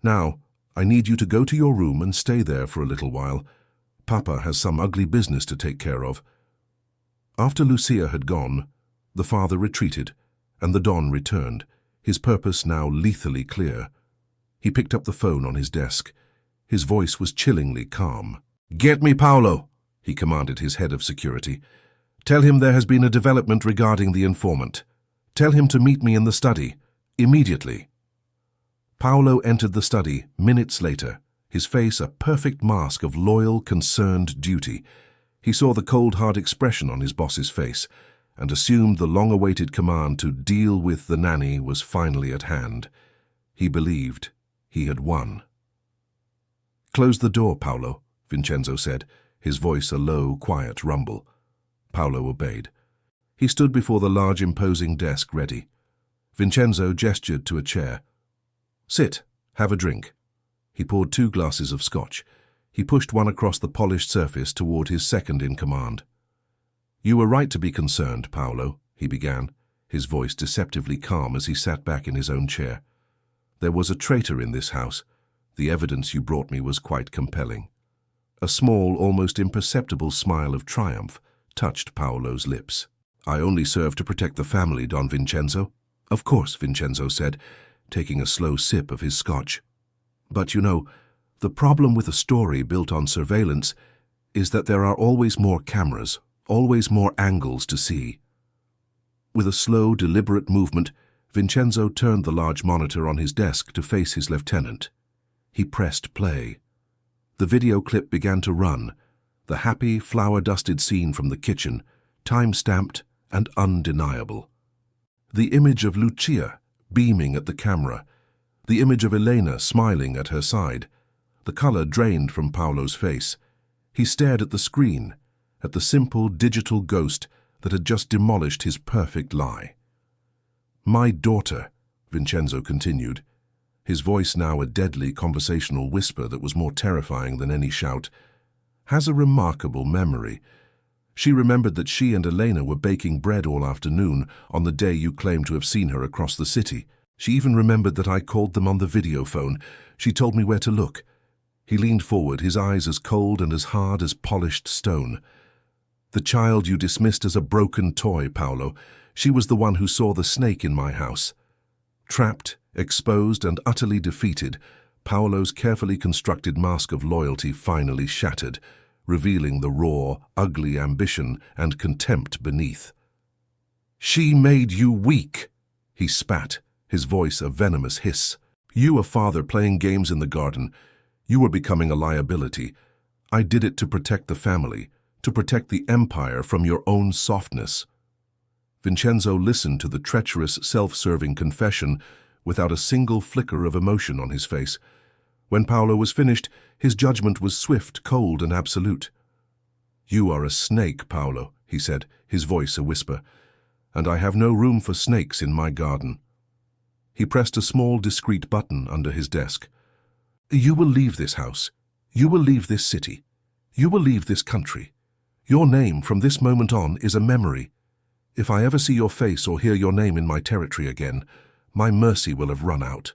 "Now, I need you to go to your room and stay there for a little while. Papa has some ugly business to take care of." After Lucia had gone, the father retreated, and the Don returned, his purpose now lethally clear. He picked up the phone on his desk. His voice was chillingly calm. "Get me Paolo," he commanded his head of security. "Tell him there has been a development regarding the informant. Tell him to meet me in the study, immediately." Paolo entered the study minutes later, his face a perfect mask of loyal, concerned duty. He saw the cold, hard expression on his boss's face and assumed the long-awaited command to deal with the nanny was finally at hand. He believed He had won. "Close the door, Paolo," Vincenzo said, his voice a low, quiet rumble. Paolo obeyed. He stood before the large, imposing desk, ready. Vincenzo gestured to a chair. "Sit, have a drink." He poured 2 glasses of scotch. He pushed one across the polished surface toward his second-in-command. "You were right to be concerned, Paolo," he began, his voice deceptively calm as he sat back in his own chair. "There was a traitor in this house. The evidence you brought me was quite compelling." A small, almost imperceptible smile of triumph touched Paolo's lips. "I only serve to protect the family, Don Vincenzo." "Of course," Vincenzo said, taking a slow sip of his scotch. "But you know, the problem with a story built on surveillance is that there are always more cameras, always more angles to see." With a slow, deliberate movement, Vincenzo turned the large monitor on his desk to face his lieutenant. He pressed play. The video clip began to run, the happy, flower-dusted scene from the kitchen, time-stamped and undeniable. The image of Lucia beaming at the camera, the image of Elena smiling at her side. The color drained from Paolo's face. He stared at the screen, at the simple digital ghost that had just demolished his perfect lie. "My daughter," Vincenzo continued, his voice now a deadly conversational whisper that was more terrifying than any shout, "has a remarkable memory. She remembered that she and Elena were baking bread all afternoon on the day you claimed to have seen her across the city. She even remembered that I called them on the video phone. She told me where to look." He leaned forward, his eyes as cold and as hard as polished stone. "The child you dismissed as a broken toy, Paolo. She was the one who saw the snake in my house." Trapped, exposed, and utterly defeated, Paolo's carefully constructed mask of loyalty finally shattered, revealing the raw, ugly ambition and contempt beneath. "She made you weak," he spat, his voice a venomous hiss. "You, a father playing games in the garden. You were becoming a liability. I did it to protect the family, to protect the empire from your own softness." Vincenzo listened to the treacherous, self-serving confession without a single flicker of emotion on his face. When Paolo was finished, his judgment was swift, cold, and absolute. "You are a snake, Paolo," he said, his voice a whisper, "and I have no room for snakes in my garden." He pressed a small, discreet button under his desk. "You will leave this house. You will leave this city. You will leave this country. Your name from this moment on is a memory. If I ever see your face or hear your name in my territory again, my mercy will have run out."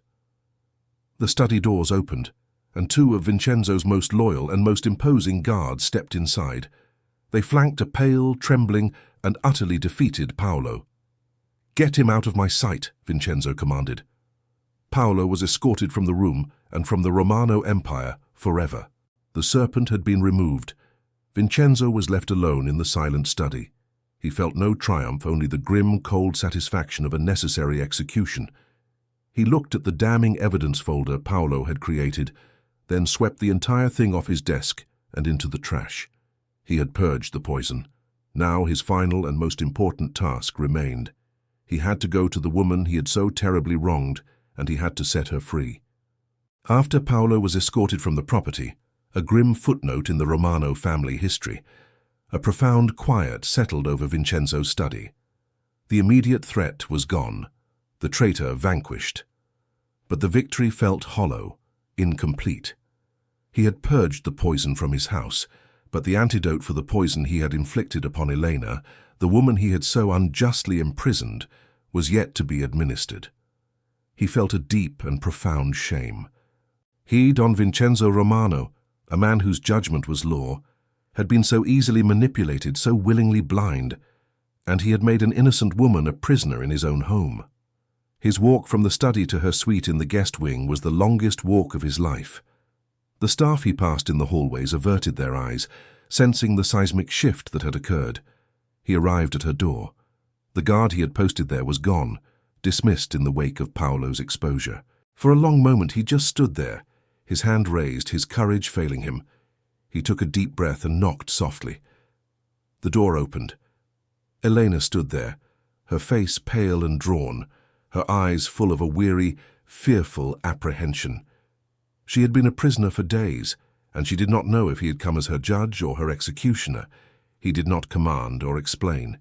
The study doors opened, and 2 of Vincenzo's most loyal and most imposing guards stepped inside. They flanked a pale, trembling, and utterly defeated Paolo. "Get him out of my sight," Vincenzo commanded. Paolo was escorted from the room and from the Romano Empire forever. The serpent had been removed. Vincenzo was left alone in the silent study. He felt no triumph, only the grim, cold satisfaction of a necessary execution. He looked at the damning evidence folder Paolo had created, then swept the entire thing off his desk and into the trash. He had purged the poison. Now his final and most important task remained. He had to go to the woman he had so terribly wronged, and he had to set her free. After Paolo was escorted from the property, a grim footnote in the Romano family history, a profound quiet settled over Vincenzo's study. The immediate threat was gone, the traitor vanquished. But the victory felt hollow, incomplete. He had purged the poison from his house, but the antidote for the poison he had inflicted upon Elena, the woman he had so unjustly imprisoned, was yet to be administered. He felt a deep and profound shame. He, Don Vincenzo Romano, a man whose judgment was law, had been so easily manipulated, so willingly blind, and he had made an innocent woman a prisoner in his own home. His walk from the study to her suite in the guest wing was the longest walk of his life. The staff he passed in the hallways averted their eyes, sensing the seismic shift that had occurred. He arrived at her door. The guard he had posted there was gone, dismissed in the wake of Paolo's exposure. For a long moment he just stood there, his hand raised, his courage failing him. He took a deep breath and knocked softly. The door opened. Elena stood there, her face pale and drawn, her eyes full of a weary, fearful apprehension. She had been a prisoner for days, and she did not know if he had come as her judge or her executioner. He did not command or explain.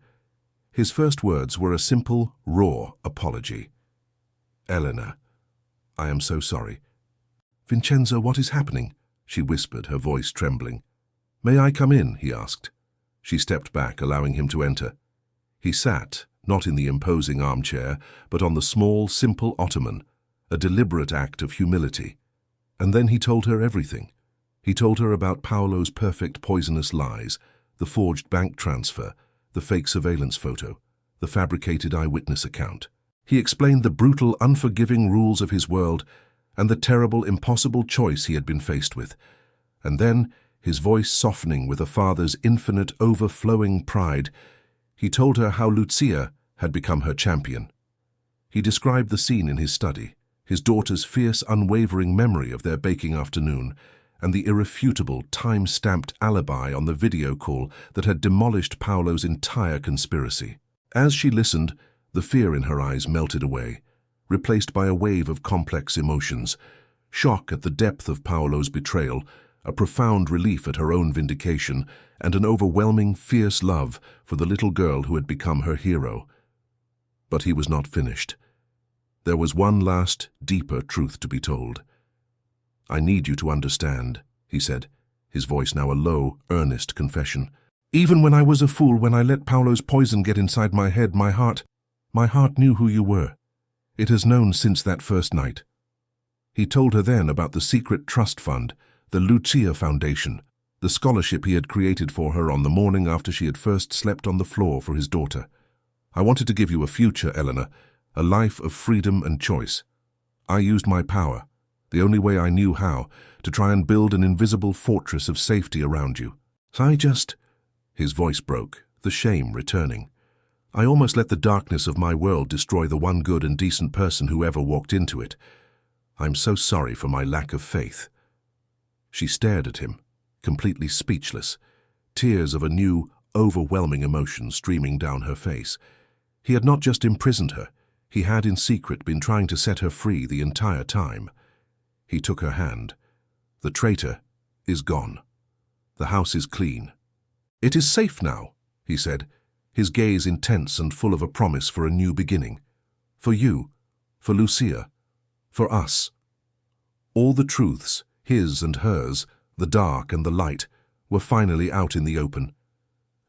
His first words were a simple, raw apology. "Elena, I am so sorry." "Vincenzo, what is happening?" she whispered, her voice trembling. "May I come in?" he asked. She stepped back, allowing him to enter. He sat, not in the imposing armchair, but on the small, simple ottoman, a deliberate act of humility. And then he told her everything. He told her about Paolo's perfect poisonous lies, the forged bank transfer, the fake surveillance photo, the fabricated eyewitness account. He explained the brutal, unforgiving rules of his world and the terrible, impossible choice he had been faced with. And then, his voice softening with a father's infinite, overflowing pride, he told her how Lucia had become her champion. He described the scene in his study, his daughter's fierce, unwavering memory of their baking afternoon, and the irrefutable, time-stamped alibi on the video call that had demolished Paolo's entire conspiracy. As she listened, the fear in her eyes melted away, replaced by a wave of complex emotions: shock at the depth of Paolo's betrayal, a profound relief at her own vindication, and an overwhelming, fierce love for the little girl who had become her hero. But he was not finished. There was one last, deeper truth to be told. "I need you to understand," he said, his voice now a low, earnest confession. "Even when I was a fool, when I let Paolo's poison get inside my head, my heart knew who you were. It has known since that first night." He told her then about the secret trust fund, the Lucia Foundation, the scholarship he had created for her on the morning after she had first slept on the floor for his daughter. "I wanted to give you a future, Elena, a life of freedom and choice. I used my power, the only way I knew how, to try and build an invisible fortress of safety around you. His voice broke, the shame returning. "I almost let the darkness of my world destroy the one good and decent person who ever walked into it. I'm so sorry for my lack of faith." She stared at him, completely speechless, tears of a new, overwhelming emotion streaming down her face. He had not just imprisoned her, he had in secret been trying to set her free the entire time. He took her hand. "The traitor is gone. The house is clean. It is safe now," he said, his gaze intense and full of a promise for a new beginning. "For you, for Lucia, for us." All the truths, his and hers, the dark and the light, were finally out in the open.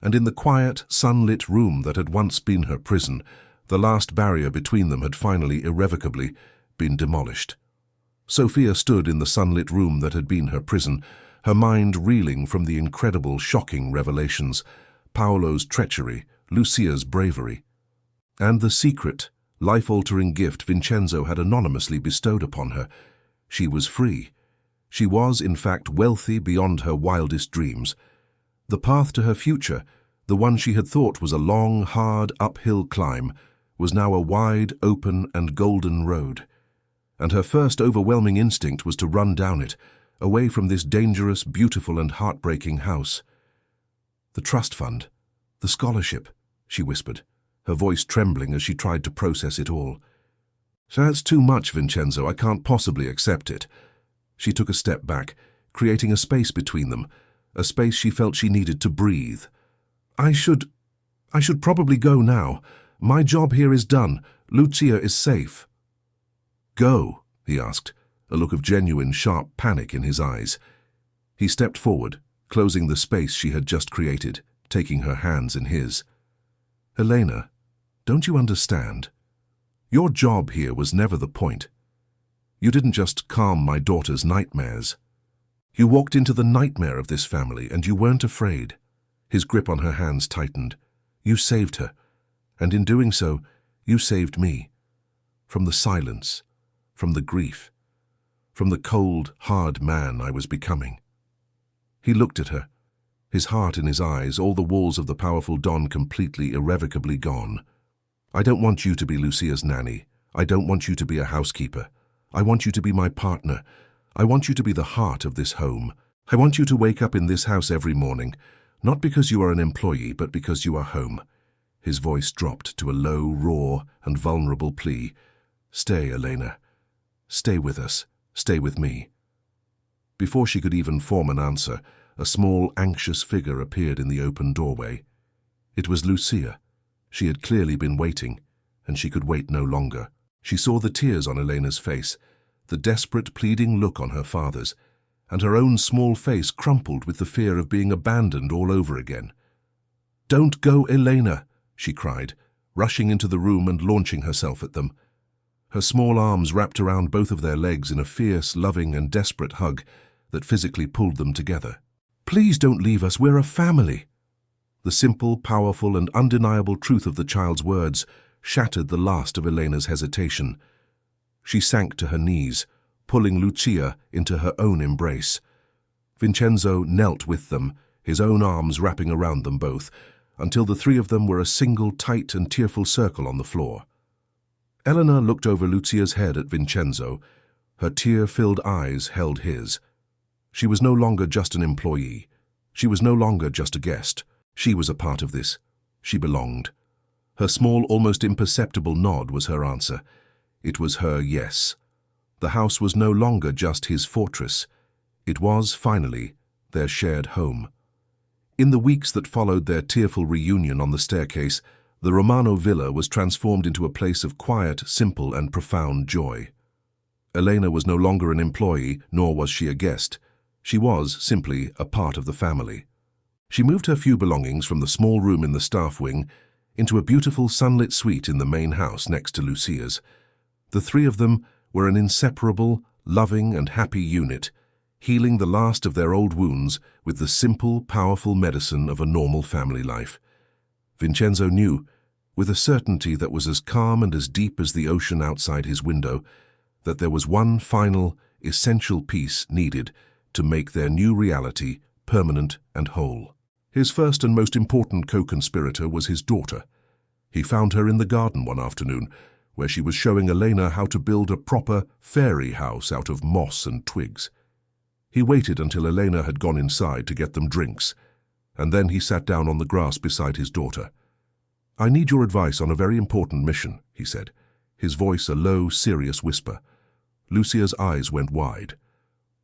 And in the quiet, sunlit room that had once been her prison, the last barrier between them had finally, irrevocably, been demolished. Sophia stood in the sunlit room that had been her prison, her mind reeling from the incredible, shocking revelations: Paolo's treachery, Lucia's bravery, and the secret, life-altering gift Vincenzo had anonymously bestowed upon her. She was free. She was, in fact, wealthy beyond her wildest dreams. The path to her future, the one she had thought was a long, hard, uphill climb, was now a wide, open, and golden road. And her first overwhelming instinct was to run down it, away from this dangerous, beautiful, and heartbreaking house. "The trust fund, the scholarship," she whispered, her voice trembling as she tried to process it all. "That's too much, Vincenzo. I can't possibly accept it." She took a step back, creating a space between them, a space she felt she needed to breathe. I should probably go now. My job here is done. Lucia is safe." "Go?" he asked, a look of genuine, sharp panic in his eyes. He stepped forward, closing the space she had just created, taking her hands in his. "Elena, don't you understand? Your job here was never the point. You didn't just calm my daughter's nightmares. You walked into the nightmare of this family, and you weren't afraid." His grip on her hands tightened. "You saved her, and in doing so, you saved me. From the silence, from the grief, from the cold, hard man I was becoming." He looked at her, his heart in his eyes, all the walls of the powerful Don completely, irrevocably gone. "I don't want you to be Lucia's nanny. I don't want you to be a housekeeper. I want you to be my partner. I want you to be the heart of this home. I want you to wake up in this house every morning, not because you are an employee, but because you are home." His voice dropped to a low, raw, and vulnerable plea. "Stay, Elena. Stay with us. Stay with me." Before she could even form an answer, a small, anxious figure appeared in the open doorway. It was Lucia. She had clearly been waiting, and she could wait no longer. She saw the tears on Elena's face, the desperate, pleading look on her father's, and her own small face crumpled with the fear of being abandoned all over again. "Don't go, Elena!" she cried, rushing into the room and launching herself at them. Her small arms wrapped around both of their legs in a fierce, loving and desperate hug that physically pulled them together. "Please don't leave us, we're a family." The simple, powerful and undeniable truth of the child's words shattered the last of Elena's hesitation. She sank to her knees, pulling Lucia into her own embrace. Vincenzo knelt with them, his own arms wrapping around them both, until the three of them were a single tight and tearful circle on the floor. Elena looked over Lucia's head at Vincenzo. Her tear-filled eyes held his. She was no longer just an employee. She was no longer just a guest. She was a part of this. She belonged. Her small, almost imperceptible nod was her answer. It was her yes. The house was no longer just his fortress. It was, finally, their shared home. In the weeks that followed their tearful reunion on the staircase, the Romano villa was transformed into a place of quiet, simple and profound joy. Elena was no longer an employee, nor was she a guest. She was, simply, a part of the family. She moved her few belongings from the small room in the staff wing into a beautiful sunlit suite in the main house next to Lucia's. The three of them were an inseparable, loving and happy unit, healing the last of their old wounds with the simple, powerful medicine of a normal family life. Vincenzo knew, with a certainty that was as calm and as deep as the ocean outside his window, that there was one final, essential piece needed to make their new reality permanent and whole. His first and most important co-conspirator was his daughter. He found her in the garden one afternoon, where she was showing Elena how to build a proper fairy house out of moss and twigs. He waited until Elena had gone inside to get them drinks, and then he sat down on the grass beside his daughter. "I need your advice on a very important mission," he said, his voice a low, serious whisper. Lucia's eyes went wide.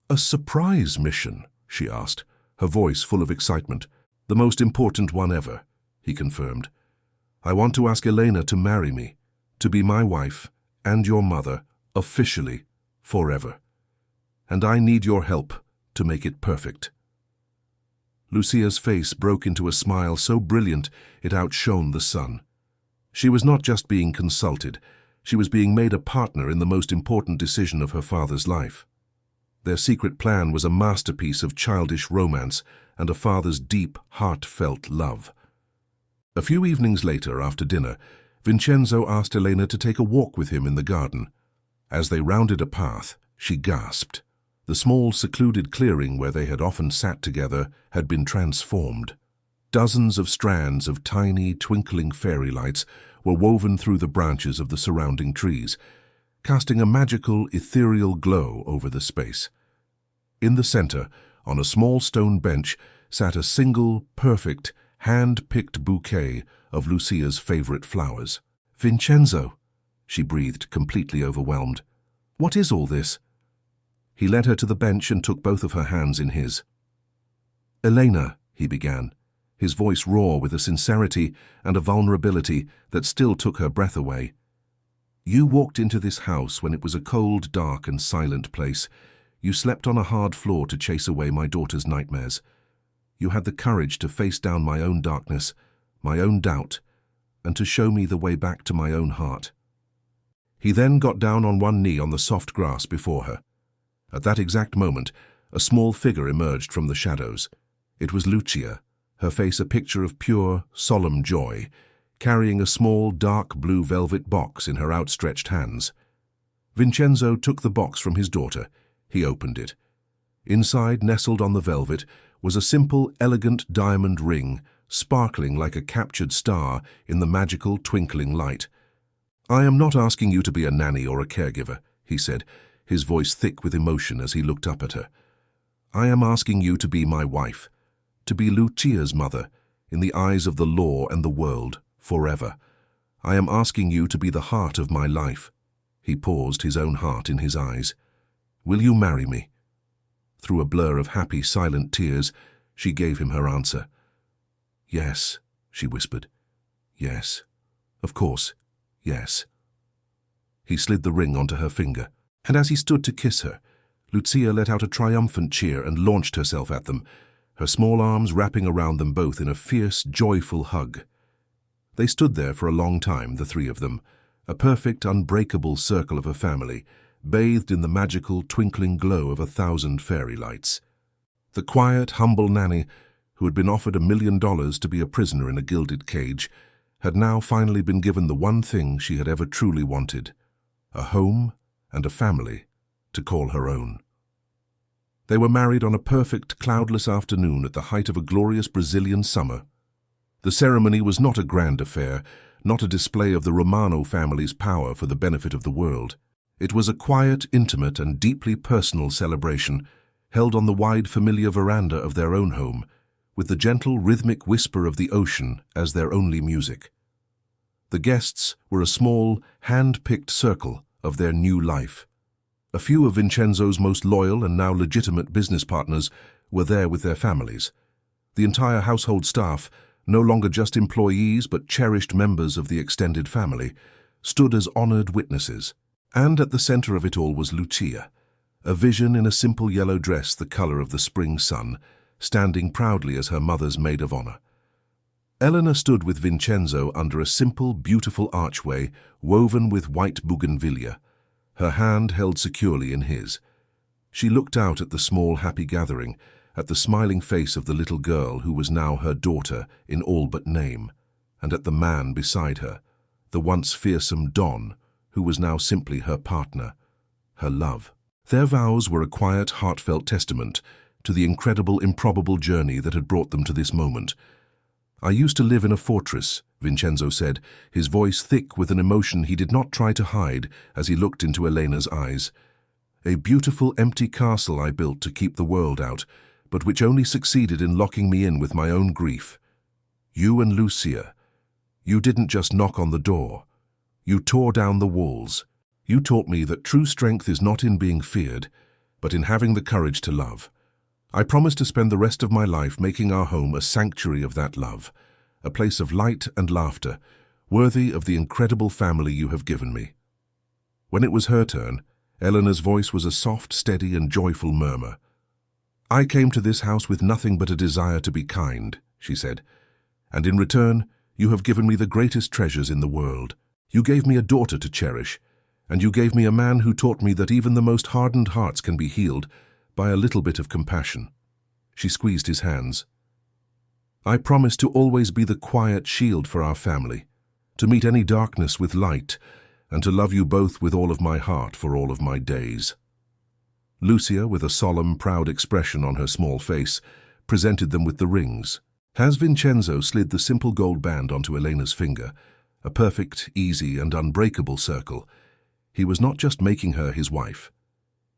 "A surprise mission?" she asked, her voice full of excitement. "The most important one ever," he confirmed. "I want to ask Elena to marry me, to be my wife and your mother, officially, forever. And I need your help to make it perfect." Lucia's face broke into a smile so brilliant it outshone the sun. She was not just being consulted, she was being made a partner in the most important decision of her father's life. Their secret plan was a masterpiece of childish romance and a father's deep, heartfelt love. A few evenings later, after dinner, Vincenzo asked Elena to take a walk with him in the garden. As they rounded a path, she gasped. The small, secluded clearing where they had often sat together had been transformed. Dozens of strands of tiny, twinkling fairy lights were woven through the branches of the surrounding trees, casting a magical, ethereal glow over the space. In the center, on a small stone bench, sat a single, perfect, hand-picked bouquet of Lucia's favorite flowers. "Vincenzo," she breathed, completely overwhelmed. "What is all this?" He led her to the bench and took both of her hands in his. "Elena," he began, his voice raw with a sincerity and a vulnerability that still took her breath away. "You walked into this house when it was a cold, dark and silent place. You slept on a hard floor to chase away my daughter's nightmares. You had the courage to face down my own darkness, my own doubt, and to show me the way back to my own heart." He then got down on one knee on the soft grass before her. At that exact moment, a small figure emerged from the shadows. It was Lucia, her face a picture of pure, solemn joy, carrying a small, dark blue velvet box in her outstretched hands. Vincenzo took the box from his daughter. He opened it. Inside, nestled on the velvet, was a simple, elegant diamond ring, sparkling like a captured star in the magical, twinkling light. "I am not asking you to be a nanny or a caregiver," he said, his voice thick with emotion as he looked up at her. "I am asking you to be my wife, to be Lucia's mother, in the eyes of the law and the world, forever. I am asking you to be the heart of my life." He paused, his own heart in his eyes. "Will you marry me?" Through a blur of happy, silent tears, she gave him her answer. "Yes," she whispered. "Yes. Of course, yes." He slid the ring onto her finger, and as he stood to kiss her, Lucia let out a triumphant cheer and launched herself at them, her small arms wrapping around them both in a fierce, joyful hug. They stood there for a long time, the three of them, a perfect, unbreakable circle of a family, bathed in the magical, twinkling glow of 1,000 fairy lights. The quiet, humble nanny, who had been offered $1 million to be a prisoner in a gilded cage, had now finally been given the one thing she had ever truly wanted, a home and a family to call her own. They were married on a perfect, cloudless afternoon at the height of a glorious Brazilian summer. The ceremony was not a grand affair, not a display of the Romano family's power for the benefit of the world. It was a quiet, intimate, and deeply personal celebration, held on the wide, familiar veranda of their own home, with the gentle, rhythmic whisper of the ocean as their only music. The guests were a small, hand-picked circle of their new life. A few of Vincenzo's most loyal and now legitimate business partners were there with their families. The entire household staff, no longer just employees but cherished members of the extended family, stood as honored witnesses. And at the center of it all was Lucia, a vision in a simple yellow dress the color of the spring sun, standing proudly as her mother's maid of honor. Elena stood with Vincenzo under a simple, beautiful archway woven with white bougainvillea, her hand held securely in his. She looked out at the small, happy gathering, at the smiling face of the little girl who was now her daughter in all but name, and at the man beside her, the once fearsome Don, who was now simply her partner, her love. Their vows were a quiet, heartfelt testament to the incredible, improbable journey that had brought them to this moment. "I used to live in a fortress," Vincenzo said, his voice thick with an emotion he did not try to hide as he looked into Elena's eyes. "A beautiful, empty castle I built to keep the world out, but which only succeeded in locking me in with my own grief. You and Lucia, you didn't just knock on the door. You tore down the walls. You taught me that true strength is not in being feared, but in having the courage to love. I promise to spend the rest of my life making our home a sanctuary of that love, a place of light and laughter, worthy of the incredible family you have given me." When it was her turn, Eleanor's voice was a soft, steady, and joyful murmur. "I came to this house with nothing but a desire to be kind," she said, "and in return, you have given me the greatest treasures in the world. You gave me a daughter to cherish, and you gave me a man who taught me that even the most hardened hearts can be healed by a little bit of compassion." She squeezed his hands. "I promise to always be the quiet shield for our family, to meet any darkness with light, and to love you both with all of my heart for all of my days." Lucia, with a solemn, proud expression on her small face, presented them with the rings. As Vincenzo slid the simple gold band onto Elena's finger, a perfect, easy, and unbreakable circle, he was not just making her his wife.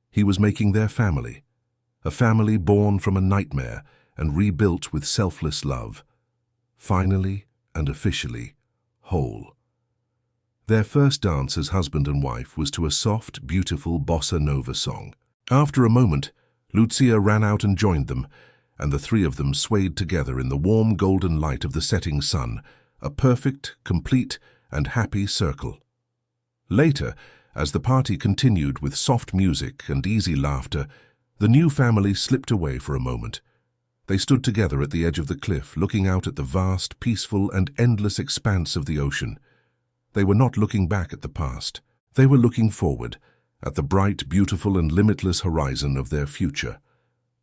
He was making their family, a family born from a nightmare and rebuilt with selfless love, finally and officially whole. Their first dance as husband and wife was to a soft, beautiful bossa nova song. After a moment, Lucia ran out and joined them, and the three of them swayed together in the warm golden light of the setting sun, a perfect, complete, and happy circle. Later, as the party continued with soft music and easy laughter, the new family slipped away for a moment. They stood together at the edge of the cliff, looking out at the vast, peaceful, and endless expanse of the ocean. They were not looking back at the past. They were looking forward, at the bright, beautiful, and limitless horizon of their future.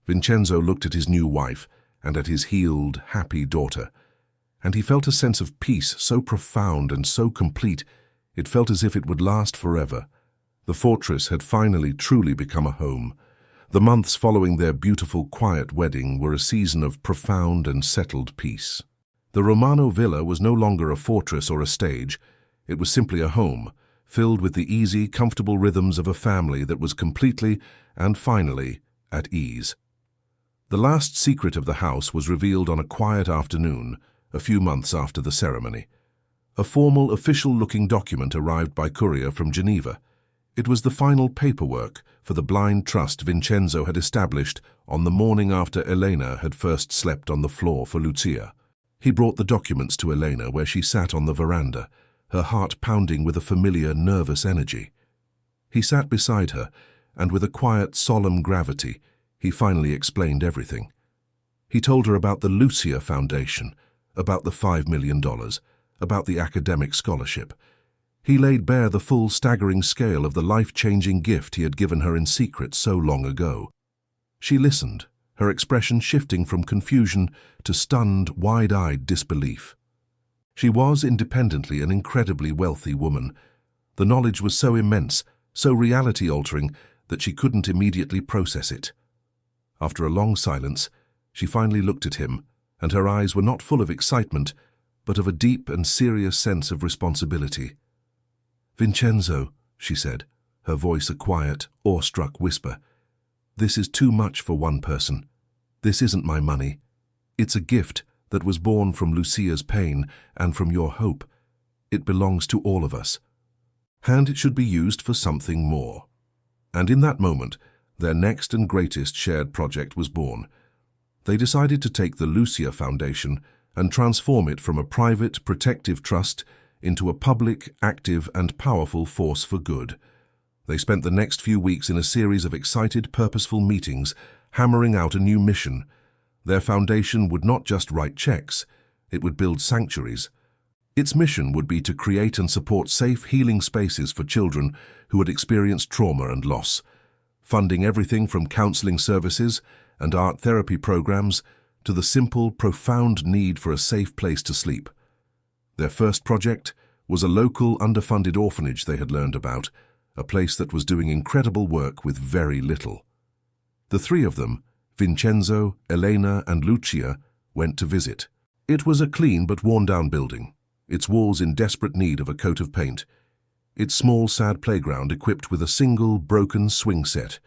Vincenzo looked at his new wife and at his healed, happy daughter, and he felt a sense of peace so profound and so complete, it felt as if it would last forever. The fortress had finally truly become a home. The months following their beautiful, quiet wedding were a season of profound and settled peace. The Romano villa was no longer a fortress or a stage. It was simply a home, filled with the easy, comfortable rhythms of a family that was completely and finally at ease. The last secret of the house was revealed on a quiet afternoon, a few months after the ceremony. A formal, official-looking document arrived by courier from Geneva. It was the final paperwork for the blind trust Vincenzo had established on the morning after Elena had first slept on the floor for Lucia. He brought the documents to Elena where she sat on the veranda, her heart pounding with a familiar, nervous energy. He sat beside her, and with a quiet, solemn gravity, he finally explained everything. He told her about the Lucia Foundation, about the $5 million, about the academic scholarship. He laid bare the full, staggering scale of the life-changing gift he had given her in secret so long ago. She listened, her expression shifting from confusion to stunned, wide-eyed disbelief. She was independently an incredibly wealthy woman. The knowledge was so immense, so reality-altering, that she couldn't immediately process it. After a long silence, she finally looked at him, and her eyes were not full of excitement, but of a deep and serious sense of responsibility. "Vincenzo," she said, her voice a quiet, awestruck whisper, "this is too much for one person. This isn't my money. It's a gift that was born from Lucia's pain and from your hope. It belongs to all of us. And it should be used for something more." And in that moment, their next and greatest shared project was born. They decided to take the Lucia Foundation and transform it from a private, protective trust into a public, active, and powerful force for good. They spent the next few weeks in a series of excited, purposeful meetings, hammering out a new mission. Their foundation would not just write checks, it would build sanctuaries. Its mission would be to create and support safe, healing spaces for children who had experienced trauma and loss, funding everything from counseling services and art therapy programs to the simple, profound need for a safe place to sleep. Their first project was a local, underfunded orphanage they had learned about, a place that was doing incredible work with very little. The three of them, Vincenzo, Elena, and Lucia, went to visit. It was a clean but worn-down building, its walls in desperate need of a coat of paint, its small, sad playground equipped with a single, broken swing set.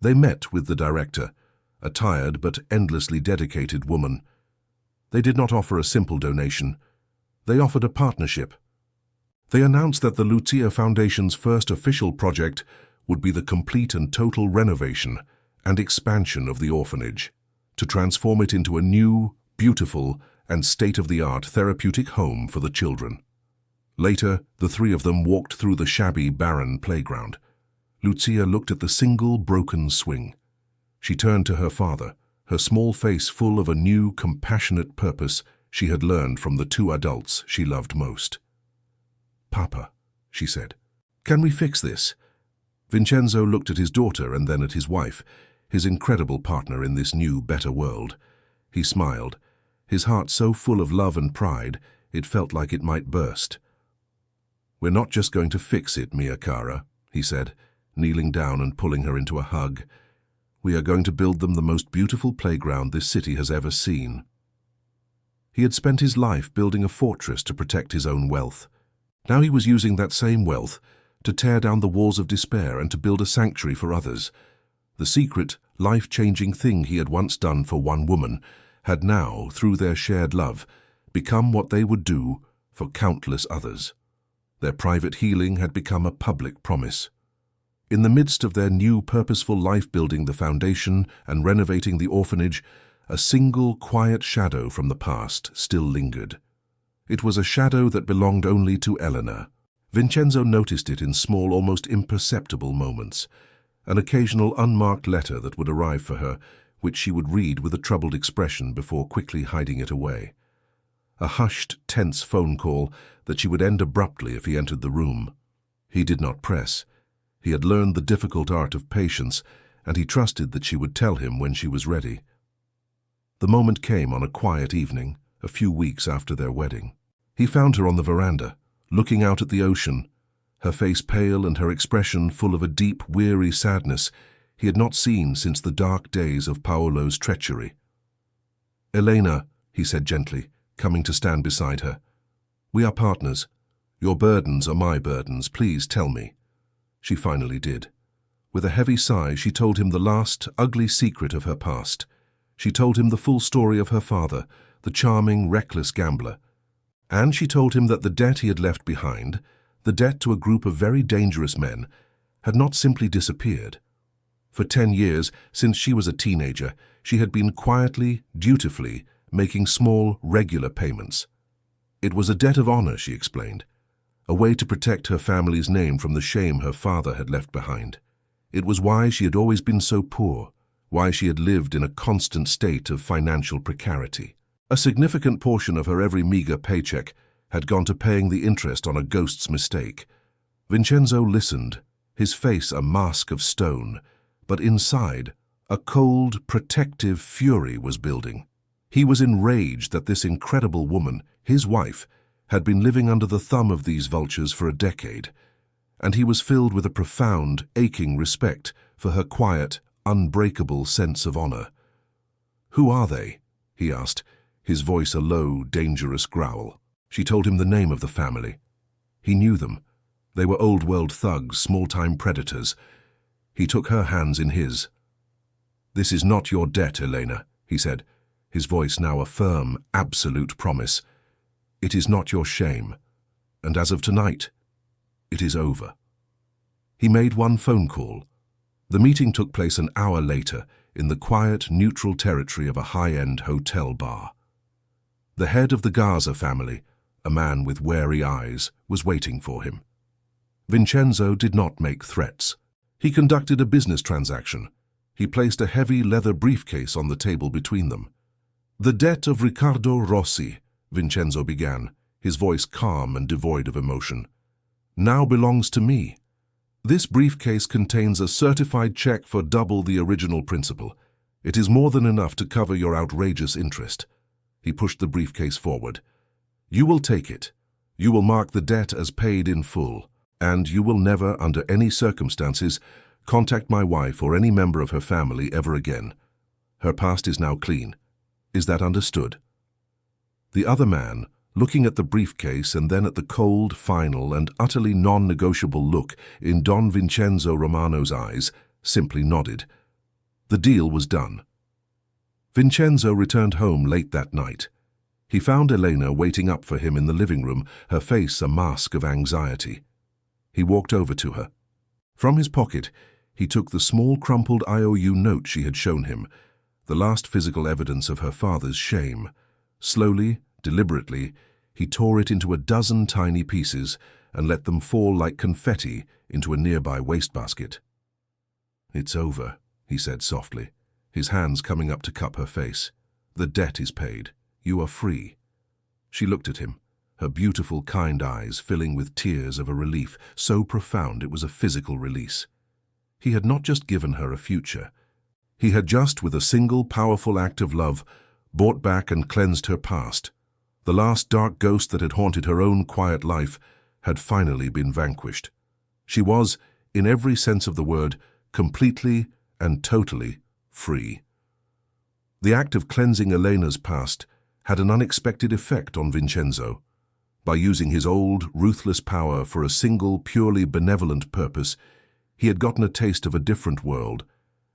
They met with the director, a tired but endlessly dedicated woman. They did not offer a simple donation. They offered a partnership. They announced that the Lucia Foundation's first official project would be the complete and total renovation and expansion of the orphanage, to transform it into a new, beautiful, and state-of-the-art therapeutic home for the children. Later, the three of them walked through the shabby, barren playground. Lucia looked at the single, broken swing. She turned to her father, her small face full of a new, compassionate purpose she had learned from the two adults she loved most. "Papa," she said, "can we fix this?" Vincenzo looked at his daughter and then at his wife, his incredible partner in this new, better world. He smiled, his heart so full of love and pride it felt like it might burst. "We're not just going to fix it, Mia cara," he said, kneeling down and pulling her into a hug. "We are going to build them the most beautiful playground this city has ever seen." He had spent his life building a fortress to protect his own wealth. Now he was using that same wealth to tear down the walls of despair and to build a sanctuary for others. The secret, life-changing thing he had once done for one woman had now, through their shared love, become what they would do for countless others. Their private healing had become a public promise. In the midst of their new purposeful life, building the foundation and renovating the orphanage, a single quiet shadow from the past still lingered. It was a shadow that belonged only to Elena. Vincenzo noticed it in small, almost imperceptible moments. An occasional unmarked letter that would arrive for her, which she would read with a troubled expression before quickly hiding it away. A hushed, tense phone call that she would end abruptly if he entered the room. He did not press. He had learned the difficult art of patience, and he trusted that she would tell him when she was ready. The moment came on a quiet evening, a few weeks after their wedding. He found her on the veranda, looking out at the ocean, her face pale and her expression full of a deep, weary sadness he had not seen since the dark days of Paolo's treachery. "Elena," he said gently, coming to stand beside her, "we are partners. Your burdens are my burdens. Please tell me." She finally did. With a heavy sigh, she told him the last, ugly secret of her past. She told him the full story of her father, the charming, reckless gambler. And she told him that the debt he had left behind, the debt to a group of very dangerous men, had not simply disappeared. For 10 years, since she was a teenager, she had been quietly, dutifully, making small, regular payments. It was a debt of honor, she explained, a way to protect her family's name from the shame her father had left behind. It was why she had always been so poor, why she had lived in a constant state of financial precarity. A significant portion of her every meager paycheck had gone to paying the interest on a ghost's mistake. Vincenzo listened, his face a mask of stone, but inside, a cold, protective fury was building. He was enraged that this incredible woman, his wife, had been living under the thumb of these vultures for a decade, and he was filled with a profound, aching respect for her quiet, unbreakable sense of honor. "Who are they?" he asked, his voice a low, dangerous growl. She told him the name of the family. He knew them. They were old-world thugs, small-time predators. He took her hands in his. "This is not your debt, Elena," he said, his voice now a firm, absolute promise. "It is not your shame. And as of tonight, it is over." He made one phone call. The meeting took place an hour later in the quiet, neutral territory of a high-end hotel bar. The head of the Gaza family, a man with wary eyes, was waiting for him. Vincenzo did not make threats. He conducted a business transaction. He placed a heavy leather briefcase on the table between them. "The debt of Riccardo Rossi," Vincenzo began, his voice calm and devoid of emotion, "now belongs to me. This briefcase contains a certified check for double the original principal. It is more than enough to cover your outrageous interest." He pushed the briefcase forward. "You will take it. You will mark the debt as paid in full, and you will never, under any circumstances, contact my wife or any member of her family ever again. Her past is now clean. Is that understood?" The other man, looking at the briefcase and then at the cold, final, and utterly non-negotiable look in Don Vincenzo Romano's eyes, simply nodded. The deal was done. Vincenzo returned home late that night. He found Elena waiting up for him in the living room, her face a mask of anxiety. He walked over to her. From his pocket, he took the small crumpled IOU note she had shown him, the last physical evidence of her father's shame. Slowly, deliberately, he tore it into a dozen tiny pieces and let them fall like confetti into a nearby wastebasket. "It's over," he said softly, his hands coming up to cup her face. "The debt is paid. You are free." She looked at him, her beautiful, kind eyes filling with tears of a relief so profound it was a physical release. He had not just given her a future. He had just, with a single powerful act of love, brought back and cleansed her past. The last dark ghost that had haunted her own quiet life had finally been vanquished. She was, in every sense of the word, completely and totally free. The act of cleansing Elena's past had an unexpected effect on Vincenzo. By using his old, ruthless power for a single, purely benevolent purpose, he had gotten a taste of a different world,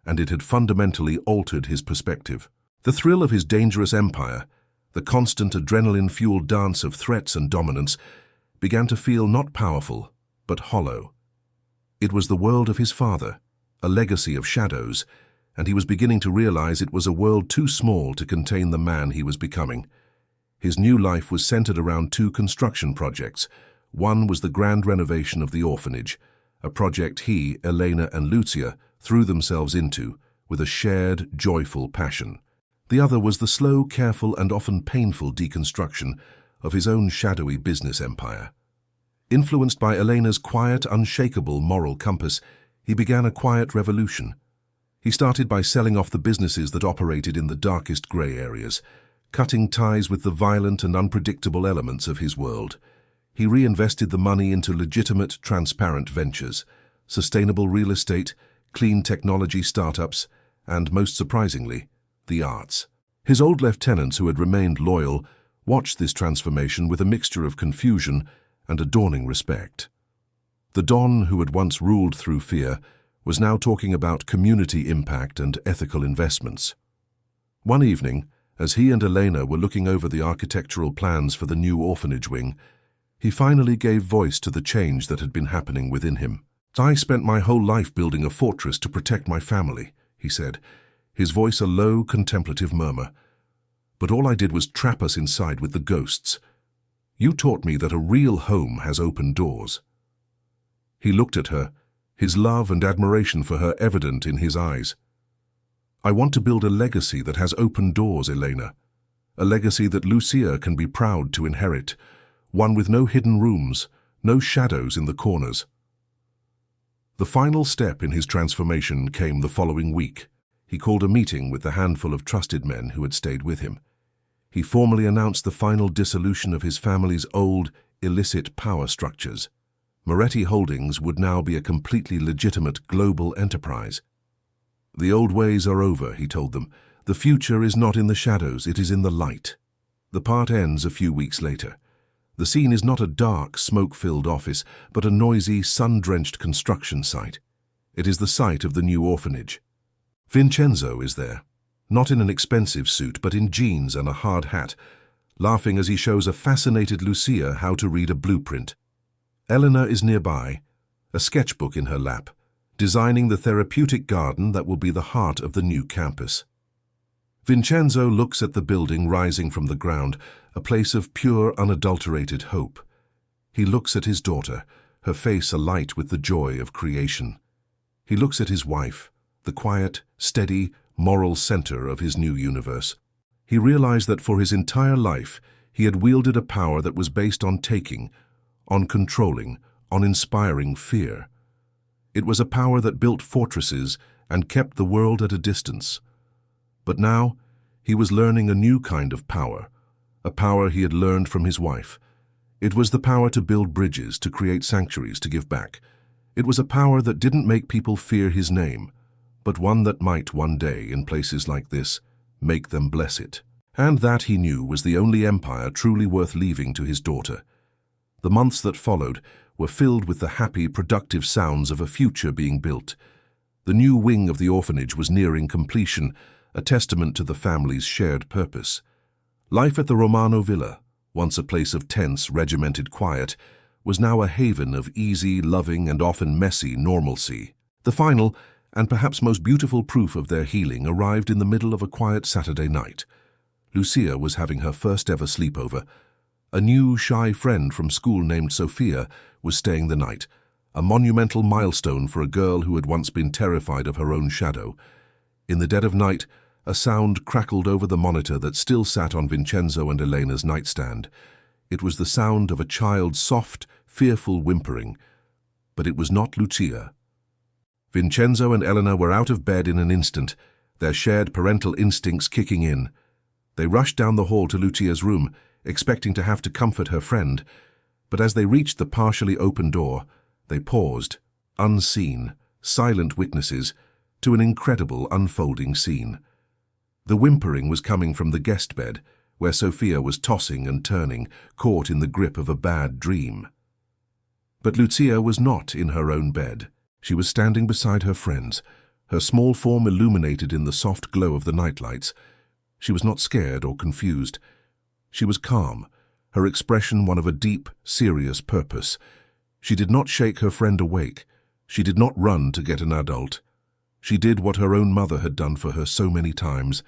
and it had fundamentally altered his perspective. The thrill of his dangerous empire, the constant adrenaline-fueled dance of threats and dominance, began to feel not powerful, but hollow. It was the world of his father, a legacy of shadows, and he was beginning to realize it was a world too small to contain the man he was becoming. His new life was centered around two construction projects. One was the grand renovation of the orphanage, a project he, Elena, and Lucia threw themselves into with a shared, joyful passion. The other was the slow, careful, and often painful deconstruction of his own shadowy business empire. Influenced by Elena's quiet, unshakable moral compass, he began a quiet revolution. He started by selling off the businesses that operated in the darkest gray areas, cutting ties with the violent and unpredictable elements of his world. He reinvested the money into legitimate, transparent ventures, sustainable real estate, clean technology startups, and, most surprisingly, the arts. His old lieutenants, who had remained loyal, watched this transformation with a mixture of confusion and a dawning respect. The Don, who had once ruled through fear, was now talking about community impact and ethical investments. One evening, as he and Elena were looking over the architectural plans for the new orphanage wing, he finally gave voice to the change that had been happening within him. "I spent my whole life building a fortress to protect my family," he said, his voice a low, contemplative murmur. "But all I did was trap us inside with the ghosts. You taught me that a real home has open doors." He looked at her, his love and admiration for her evident in his eyes. "I want to build a legacy that has open doors, Elena. A legacy that Lucia can be proud to inherit. One with no hidden rooms, no shadows in the corners." The final step in his transformation came the following week. He called a meeting with the handful of trusted men who had stayed with him. He formally announced the final dissolution of his family's old, illicit power structures. Moretti Holdings would now be a completely legitimate global enterprise. "The old ways are over," he told them. "The future is not in the shadows, it is in the light." The part ends a few weeks later. The scene is not a dark, smoke-filled office, but a noisy, sun-drenched construction site. It is the site of the new orphanage. Vincenzo is there, not in an expensive suit, but in jeans and a hard hat, laughing as he shows a fascinated Lucia how to read a blueprint. Elena is nearby, a sketchbook in her lap, designing the therapeutic garden that will be the heart of the new campus. Vincenzo looks at the building rising from the ground, a place of pure, unadulterated hope. He looks at his daughter, her face alight with the joy of creation. He looks at his wife, the quiet, steady, moral center of his new universe. He realized that for his entire life, he had wielded a power that was based on taking, on controlling, on inspiring fear. It was a power that built fortresses and kept the world at a distance. But now, he was learning a new kind of power, a power he had learned from his wife. It was the power to build bridges, to create sanctuaries, to give back. It was a power that didn't make people fear his name, but one that might one day, in places like this, make them bless it. And that, he knew, was the only empire truly worth leaving to his daughter. The months that followed were filled with the happy, productive sounds of a future being built. The new wing of the orphanage was nearing completion, a testament to the family's shared purpose. Life at the Romano Villa, once a place of tense, regimented quiet, was now a haven of easy, loving, and often messy normalcy. The final, and perhaps most beautiful proof of their healing, arrived in the middle of a quiet Saturday night. Lucia was having her first ever sleepover. A new, shy friend from school named Sophia was staying the night, a monumental milestone for a girl who had once been terrified of her own shadow. In the dead of night, a sound crackled over the monitor that still sat on Vincenzo and Elena's nightstand. It was the sound of a child's soft, fearful whimpering. But it was not Lucia. Vincenzo and Elena were out of bed in an instant, their shared parental instincts kicking in. They rushed down the hall to Lucia's room, expecting to have to comfort her friend. But as they reached the partially open door, they paused, unseen, silent witnesses, to an incredible unfolding scene. The whimpering was coming from the guest bed, where Sophia was tossing and turning, caught in the grip of a bad dream. But Lucia was not in her own bed. She was standing beside her friends, her small form illuminated in the soft glow of the nightlights. She was not scared or confused. She was calm, her expression one of a deep, serious purpose. She did not shake her friend awake. She did not run to get an adult. She did what her own mother had done for her so many times.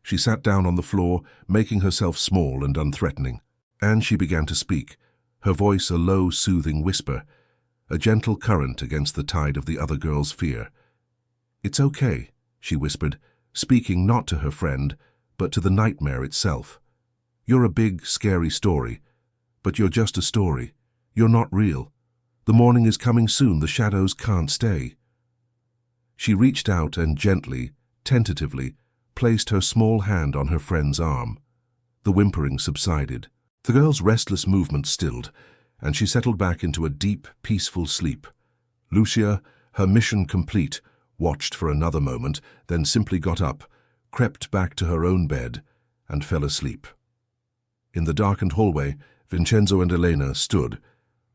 She sat down on the floor, making herself small and unthreatening. And she began to speak, her voice a low, soothing whisper, a gentle current against the tide of the other girl's fear. "It's okay," she whispered, speaking not to her friend, but to the nightmare itself. "You're a big, scary story, but you're just a story. You're not real. The morning is coming soon, the shadows can't stay." She reached out and gently, tentatively, placed her small hand on her friend's arm. The whimpering subsided. The girl's restless movement stilled, and she settled back into a deep, peaceful sleep. Lucia, her mission complete, watched for another moment, then simply got up, crept back to her own bed, and fell asleep. In the darkened hallway, Vincenzo and Elena stood,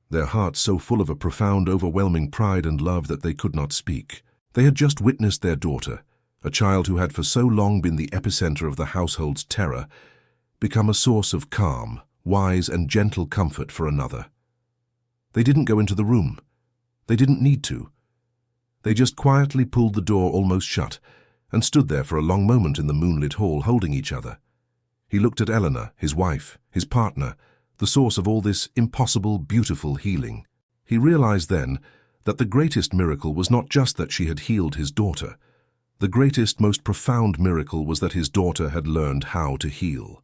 their hearts so full of a profound, overwhelming pride and love that they could not speak. They had just witnessed their daughter, a child who had for so long been the epicenter of the household's terror, become a source of calm, wise and gentle comfort for another. They didn't go into the room. They didn't need to. They just quietly pulled the door almost shut and stood there for a long moment in the moonlit hall holding each other. He looked at Eleanor, his wife, his partner, the source of all this impossible, beautiful healing. He realized then that the greatest miracle was not just that she had healed his daughter. The greatest, most profound miracle was that his daughter had learned how to heal.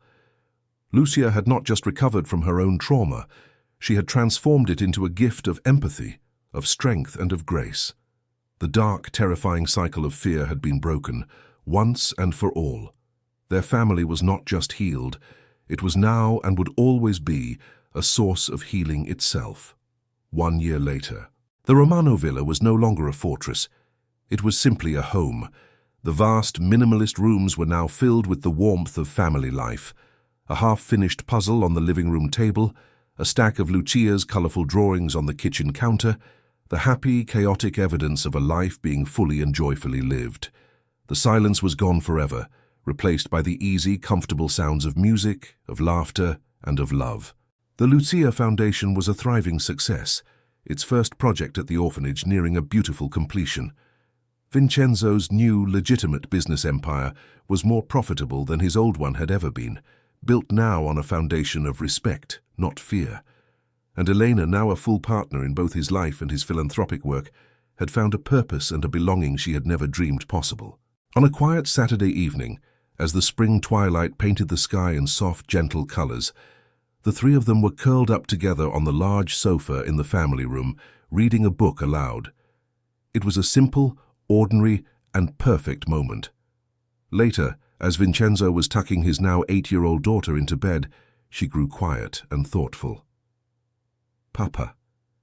Lucia had not just recovered from her own trauma, she had transformed it into a gift of empathy, of strength and of grace. The dark, terrifying cycle of fear had been broken, once and for all. Their family was not just healed, it was now and would always be a source of healing itself. 1 year later, the Romano villa was no longer a fortress. It was simply a home. The vast, minimalist rooms were now filled with the warmth of family life. A half-finished puzzle on the living room table, a stack of Lucia's colorful drawings on the kitchen counter, the happy, chaotic evidence of a life being fully and joyfully lived. The silence was gone forever, replaced by the easy, comfortable sounds of music, of laughter, and of love. The Lucia Foundation was a thriving success, its first project at the orphanage nearing a beautiful completion. Vincenzo's new, legitimate business empire was more profitable than his old one had ever been, built now on a foundation of respect, not fear. And Elena, now a full partner in both his life and his philanthropic work, had found a purpose and a belonging she had never dreamed possible. On a quiet Saturday evening, as the spring twilight painted the sky in soft, gentle colors, the three of them were curled up together on the large sofa in the family room, reading a book aloud. It was a simple, ordinary, and perfect moment. Later, as Vincenzo was tucking his now 8-year-old daughter into bed, she grew quiet and thoughtful. "Papa,"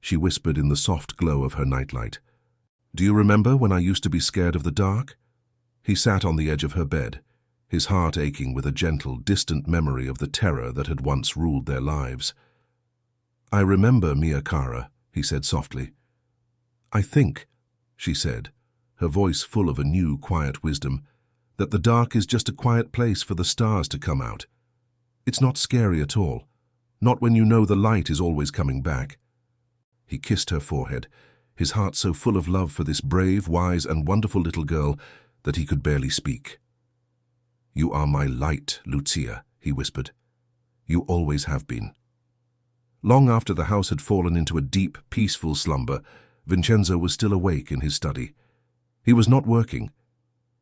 she whispered in the soft glow of her nightlight, "do you remember when I used to be scared of the dark?" He sat on the edge of her bed, his heart aching with a gentle, distant memory of the terror that had once ruled their lives. "I remember, mia cara," he said softly. "I think," she said, her voice full of a new, quiet wisdom, "that the dark is just a quiet place for the stars to come out. It's not scary at all, not when you know the light is always coming back." He kissed her forehead, his heart so full of love for this brave, wise, and wonderful little girl that he could barely speak. "You are my light, Lucia," he whispered. "You always have been." Long after the house had fallen into a deep, peaceful slumber, Vincenzo was still awake in his study. He was not working.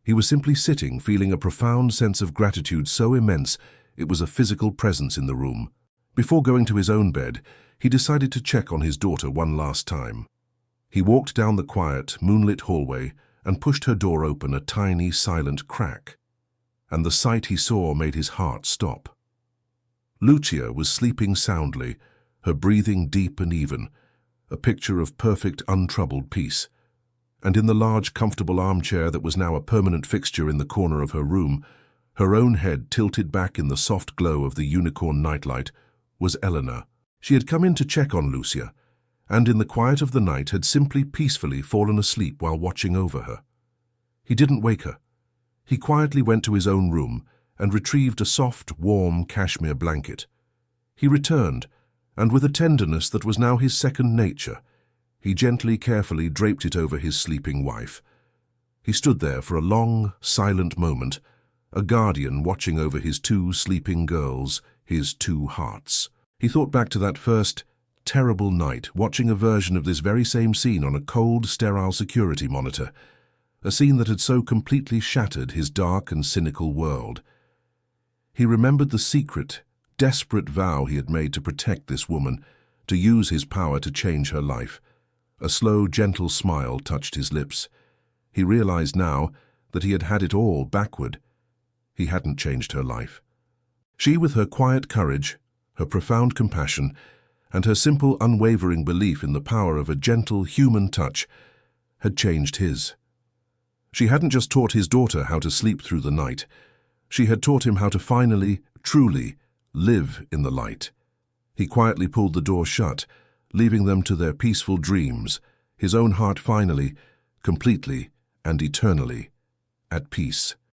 He was simply sitting, feeling a profound sense of gratitude so immense it was a physical presence in the room. Before going to his own bed, he decided to check on his daughter one last time. He walked down the quiet, moonlit hallway and pushed her door open a tiny, silent crack. And the sight he saw made his heart stop. Lucia was sleeping soundly, her breathing deep and even, a picture of perfect, untroubled peace. And in the large, comfortable armchair that was now a permanent fixture in the corner of her room, her own head tilted back in the soft glow of the unicorn nightlight, was Eleanor. She had come in to check on Lucia, and in the quiet of the night had simply peacefully fallen asleep while watching over her. He didn't wake her. He quietly went to his own room and retrieved a soft, warm cashmere blanket. He returned, and with a tenderness that was now his second nature, he gently, carefully draped it over his sleeping wife. He stood there for a long, silent moment, a guardian watching over his two sleeping girls, his two hearts. He thought back to that first, terrible night, watching a version of this very same scene on a cold, sterile security monitor, a scene that had so completely shattered his dark and cynical world. He remembered the secret, desperate vow he had made to protect this woman, to use his power to change her life. A slow, gentle smile touched his lips. He realized now that he had had it all backward. He hadn't changed her life. She, with her quiet courage, her profound compassion, and her simple, unwavering belief in the power of a gentle, human touch, had changed his. She hadn't just taught his daughter how to sleep through the night. She had taught him how to finally, truly, live in the light. He quietly pulled the door shut, leaving them to their peaceful dreams, his own heart finally, completely, and eternally at peace.